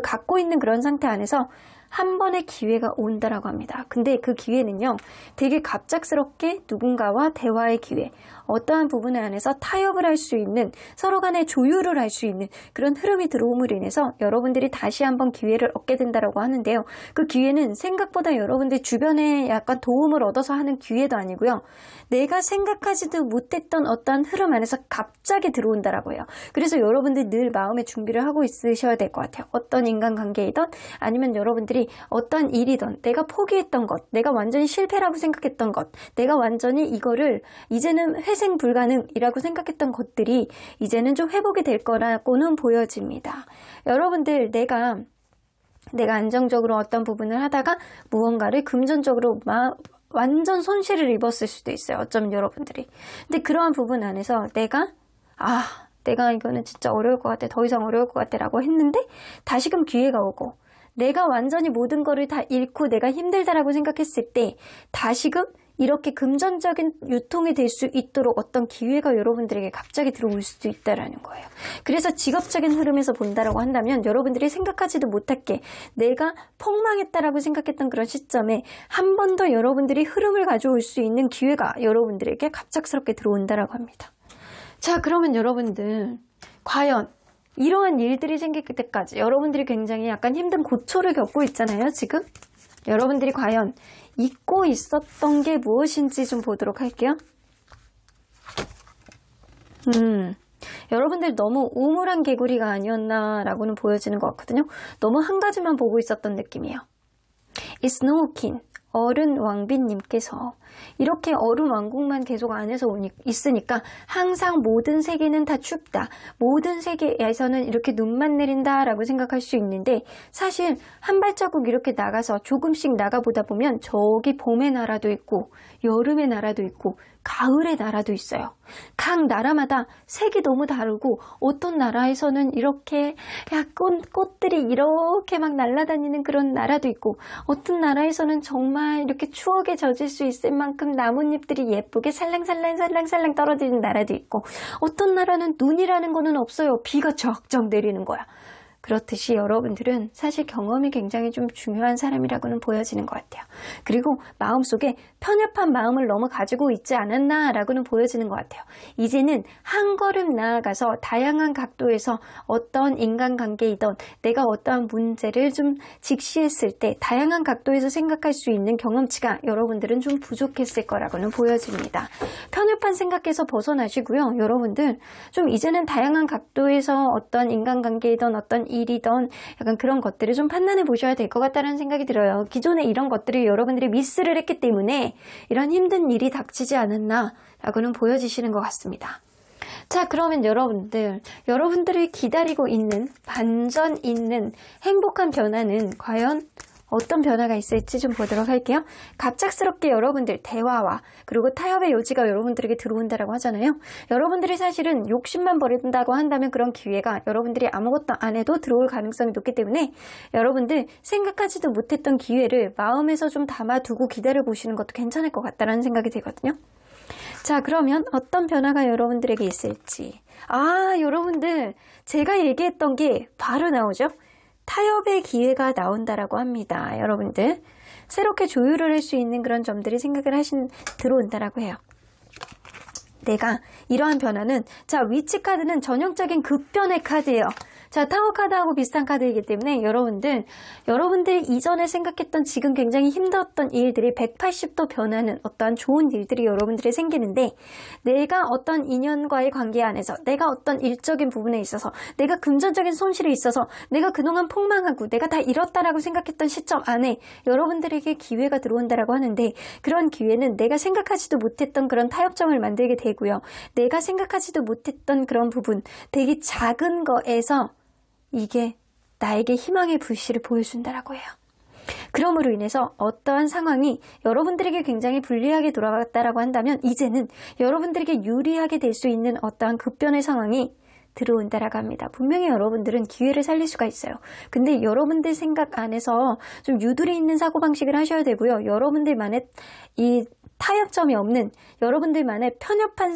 갖고 있는 그런 상태 안에서 한 번의 기회가 온다라고 합니다. 근데 그 기회는요, 되게 갑작스럽게 누군가와 대화의 기회, 어떠한 부분 안에서 타협을 할 수 있는, 서로 간에 조율을 할 수 있는 그런 흐름이 들어옴으로 인해서 여러분들이 다시 한번 기회를 얻게 된다라고 하는데요. 그 기회는 생각보다 여러분들 주변에 약간 도움을 얻어서 하는 기회도 아니고요. 내가 생각하지도 못했던 어떠한 흐름 안에서 갑자기 들어온다라고 해요. 그래서 여러분들 늘 마음의 준비를 하고 있으셔야 될 것 같아요. 어떤 인간관계이든 아니면 여러분들이 어떤 일이든 내가 포기했던 것, 내가 완전히 실패라고 생각했던 것, 내가 완전히 이거를 이제는 회생 불가능이라고 생각했던 것들이 이제는 좀 회복이 될 거라고는 보여집니다. 여러분들 내가 안정적으로 어떤 부분을 하다가 무언가를 금전적으로 완전 손실을 입었을 수도 있어요. 어쩌면 여러분들이. 근데 그러한 부분 안에서 내가 이거는 진짜 어려울 것 같아. 더 이상 어려울 것 같아 라고 했는데 다시금 기회가 오고 내가 완전히 모든 거를 다 잃고 내가 힘들다라고 생각했을 때 다시금 이렇게 금전적인 유통이 될 수 있도록 어떤 기회가 여러분들에게 갑자기 들어올 수도 있다라는 거예요. 그래서 직업적인 흐름에서 본다라고 한다면 여러분들이 생각하지도 못했게 내가 폭망했다라고 생각했던 그런 시점에 한 번 더 여러분들이 흐름을 가져올 수 있는 기회가 여러분들에게 갑작스럽게 들어온다라고 합니다. 자, 그러면 여러분들 과연 이러한 일들이 생길 때까지 여러분들이 굉장히 약간 힘든 고초를 겪고 있잖아요, 지금? 여러분들이 과연 잊고 있었던 게 무엇인지 좀 보도록 할게요. 여러분들 너무 우물한 개구리가 아니었나라고는 보여지는 것 같거든요. 너무 한 가지만 보고 있었던 느낌이에요. 이스노우킨, 어른 왕비님께서 이렇게 얼음 왕국만 계속 안에서 있으니까 항상 모든 세계는 다 춥다. 모든 세계에서는 이렇게 눈만 내린다 라고 생각할 수 있는데 사실 한 발자국 이렇게 나가서 조금씩 나가보다 보면 저기 봄의 나라도 있고 여름의 나라도 있고 가을의 나라도 있어요. 각 나라마다 색이 너무 다르고 어떤 나라에서는 이렇게 꽃들이 이렇게 막 날아다니는 그런 나라도 있고 어떤 나라에서는 정말 이렇게 추억에 젖을 수 있을 만큼 나뭇잎들이 예쁘게 살랑살랑 떨어지는 나라도 있고 어떤 나라는 눈이라는 거는 없어요. 비가 쫙쫙 내리는 거야. 그렇듯이 여러분들은 사실 경험이 굉장히 좀 중요한 사람이라고는 보여지는 것 같아요. 그리고 마음속에 편협한 마음을 너무 가지고 있지 않았나라고는 보여지는 것 같아요. 이제는 한 걸음 나아가서 다양한 각도에서 어떤 인간관계이든 내가 어떠한 문제를 좀 직시했을 때 다양한 각도에서 생각할 수 있는 경험치가 여러분들은 좀 부족했을 거라고는 보여집니다. 편협한 생각에서 벗어나시고요. 여러분들 좀 이제는 다양한 각도에서 어떤 인간관계이든 어떤 일이든 약간 그런 것들을 좀 판단해 보셔야 될 것 같다는 생각이 들어요. 기존에 이런 것들을 여러분들이 미스를 했기 때문에 이런 힘든 일이 닥치지 않았나 라고는 보여지시는 것 같습니다. 자, 그러면 여러분들이 기다리고 있는 반전 있는 행복한 변화는 과연 어떤 변화가 있을지 좀 보도록 할게요. 갑작스럽게 여러분들 대화와 그리고 타협의 요지가 여러분들에게 들어온다라고 하잖아요. 여러분들이 사실은 욕심만 버린다고 한다면 그런 기회가 여러분들이 아무것도 안 해도 들어올 가능성이 높기 때문에 여러분들 생각하지도 못했던 기회를 마음에서 좀 담아두고 기다려보시는 것도 괜찮을 것 같다는 생각이 들거든요. 자, 그러면 어떤 변화가 여러분들에게 있을지. 여러분들 제가 얘기했던 게 바로 나오죠. 타협의 기회가 나온다라고 합니다. 여러분들 새롭게 조율을 할 수 있는 그런 점들이 들어온다라고 해요. 내가 이러한 변화는 위치 카드는 전형적인 급변의 카드예요. 타워 카드하고 비슷한 카드이기 때문에 여러분들 이전에 생각했던 지금 굉장히 힘들었던 일들이 180도 변하는 어떠한 좋은 일들이 여러분들이 생기는데 내가 어떤 인연과의 관계 안에서 내가 어떤 일적인 부분에 있어서 내가 금전적인 손실이 있어서 내가 그동안 폭망하고 내가 다 잃었다라고 생각했던 시점 안에 여러분들에게 기회가 들어온다라고 하는데 그런 기회는 내가 생각하지도 못했던 그런 타협점을 만들게 되고요. 내가 생각하지도 못했던 그런 부분 되게 작은 거에서 이게 나에게 희망의 불씨를 보여준다라고 해요. 그럼으로 인해서 어떠한 상황이 여러분들에게 굉장히 불리하게 돌아갔다라고 한다면 이제는 여러분들에게 유리하게 될 수 있는 어떠한 급변의 상황이 들어온다라고 합니다. 분명히 여러분들은 기회를 살릴 수가 있어요. 근데 여러분들 생각 안에서 좀 유도리 있는 사고방식을 하셔야 되고요. 여러분들만의 이 타협점이 없는 여러분들만의 편협한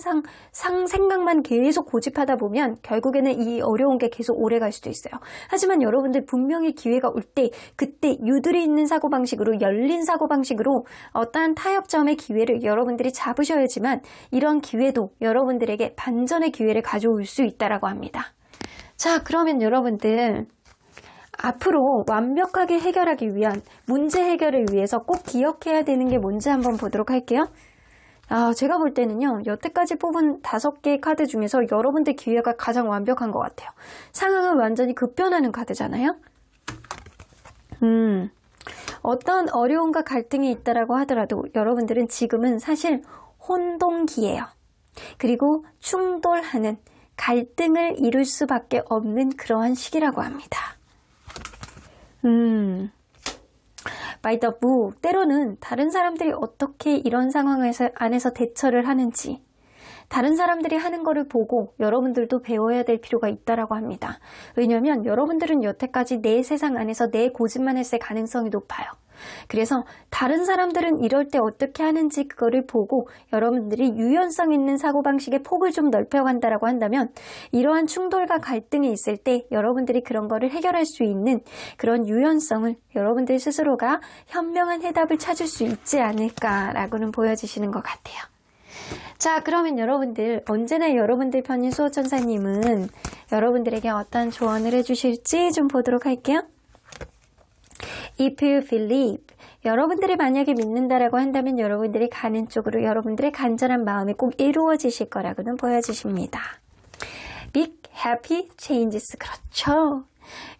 생각만 계속 고집하다 보면 결국에는 이 어려운 게 계속 오래 갈 수도 있어요. 하지만 여러분들 분명히 기회가 올 때 그때 유두리 있는 사고방식으로 열린 사고방식으로 어떠한 타협점의 기회를 여러분들이 잡으셔야지만 이런 기회도 여러분들에게 반전의 기회를 가져올 수 있다라고 합니다. 자, 그러면 여러분들 앞으로 완벽하게 해결하기 위한 문제 해결을 위해서 꼭 기억해야 되는 게 뭔지 한번 보도록 할게요. 제가 볼 때는요. 여태까지 뽑은 5개의 카드 중에서 여러분들 기회가 가장 완벽한 것 같아요. 상황은 완전히 급변하는 카드잖아요. 어떤 어려움과 갈등이 있다라고 하더라도 여러분들은 지금은 사실 혼동기예요. 그리고 충돌하는 갈등을 이룰 수밖에 없는 그러한 시기라고 합니다. by the book. 때로는 다른 사람들이 어떻게 이런 상황에서 안에서 대처를 하는지 다른 사람들이 하는 거를 보고 여러분들도 배워야 될 필요가 있다라고 합니다. 왜냐하면 여러분들은 여태까지 내 세상 안에서 내 고집만 했을 가능성이 높아요. 그래서 다른 사람들은 이럴 때 어떻게 하는지 그거를 보고 여러분들이 유연성 있는 사고방식의 폭을 좀 넓혀간다라고 한다면 이러한 충돌과 갈등이 있을 때 여러분들이 그런 거를 해결할 수 있는 그런 유연성을 여러분들 스스로가 현명한 해답을 찾을 수 있지 않을까라고는 보여지시는 것 같아요. 자, 그러면 여러분들 언제나 여러분들 편인 수호천사님은 여러분들에게 어떤 조언을 해주실지 좀 보도록 할게요. If you believe, 여러분들이 만약에 믿는다라고 한다면 여러분들이 가는 쪽으로 여러분들의 간절한 마음이 꼭 이루어지실 거라고는 보여주십니다. Big happy changes. 그렇죠.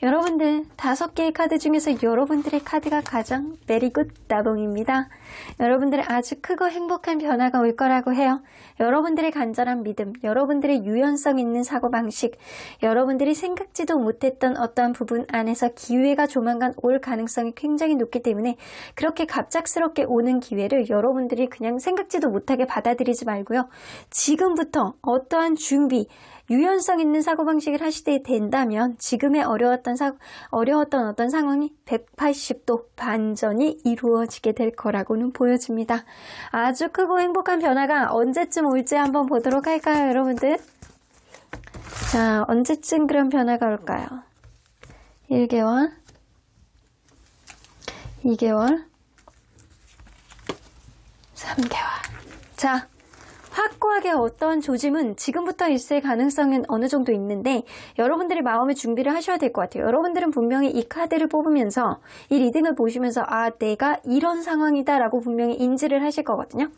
여러분들 5개의 카드 중에서 여러분들의 카드가 가장 메리굿 나봉입니다. 여러분들의 아주 크고 행복한 변화가 올 거라고 해요. 여러분들의 간절한 믿음, 여러분들의 유연성 있는 사고방식, 여러분들이 생각지도 못했던 어떠한 부분 안에서 기회가 조만간 올 가능성이 굉장히 높기 때문에 그렇게 갑작스럽게 오는 기회를 여러분들이 그냥 생각지도 못하게 받아들이지 말고요. 지금부터 어떠한 준비, 유연성 있는 사고방식을 하시게 된다면 지금의 어려웠던 어떤 상황이 180도 반전이 이루어지게 될 거라고는 보여집니다. 아주 크고 행복한 변화가 언제쯤 올지 한번 보도록 할까요, 여러분들? 자, 언제쯤 그런 변화가 올까요? 1개월, 2개월, 3개월. 자, 확고하게 어떤 조짐은 지금부터 있을 가능성은 어느 정도 있는데 여러분들이 마음의 준비를 하셔야 될 것 같아요. 여러분들은 분명히 이 카드를 뽑으면서 이 리딩을 보시면서 내가 이런 상황이다 라고 분명히 인지를 하실 거거든요.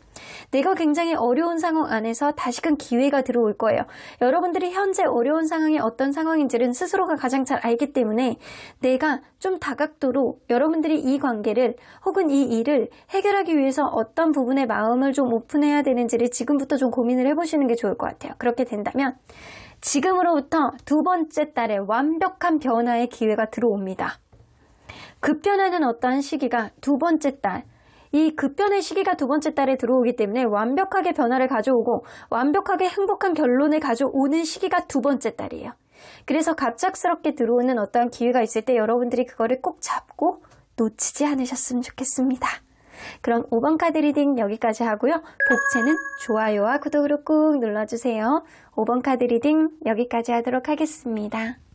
내가 굉장히 어려운 상황 안에서 다시금 기회가 들어올 거예요. 여러분들이 현재 어려운 상황이 어떤 상황인지는 스스로가 가장 잘 알기 때문에 내가 좀 다각도로 여러분들이 이 관계를 혹은 이 일을 해결하기 위해서 어떤 부분에 마음을 좀 오픈해야 되는지를 지금부터 좀 고민을 해보시는 게 좋을 것 같아요. 그렇게 된다면 지금으로부터 2번째 달에 완벽한 변화의 기회가 들어옵니다. 급변하는 어떠한 시기가 두 번째 달, 이 급변의 시기가 두 번째 달에 들어오기 때문에 완벽하게 변화를 가져오고 완벽하게 행복한 결론을 가져오는 시기가 두 번째 달이에요. 그래서 갑작스럽게 들어오는 어떠한 기회가 있을 때 여러분들이 그거를 꼭 잡고 놓치지 않으셨으면 좋겠습니다. 그럼 5번 카드 리딩 여기까지 하고요. 복채는 좋아요와 구독으로 꾹 눌러주세요. 5번 카드 리딩 여기까지 하도록 하겠습니다.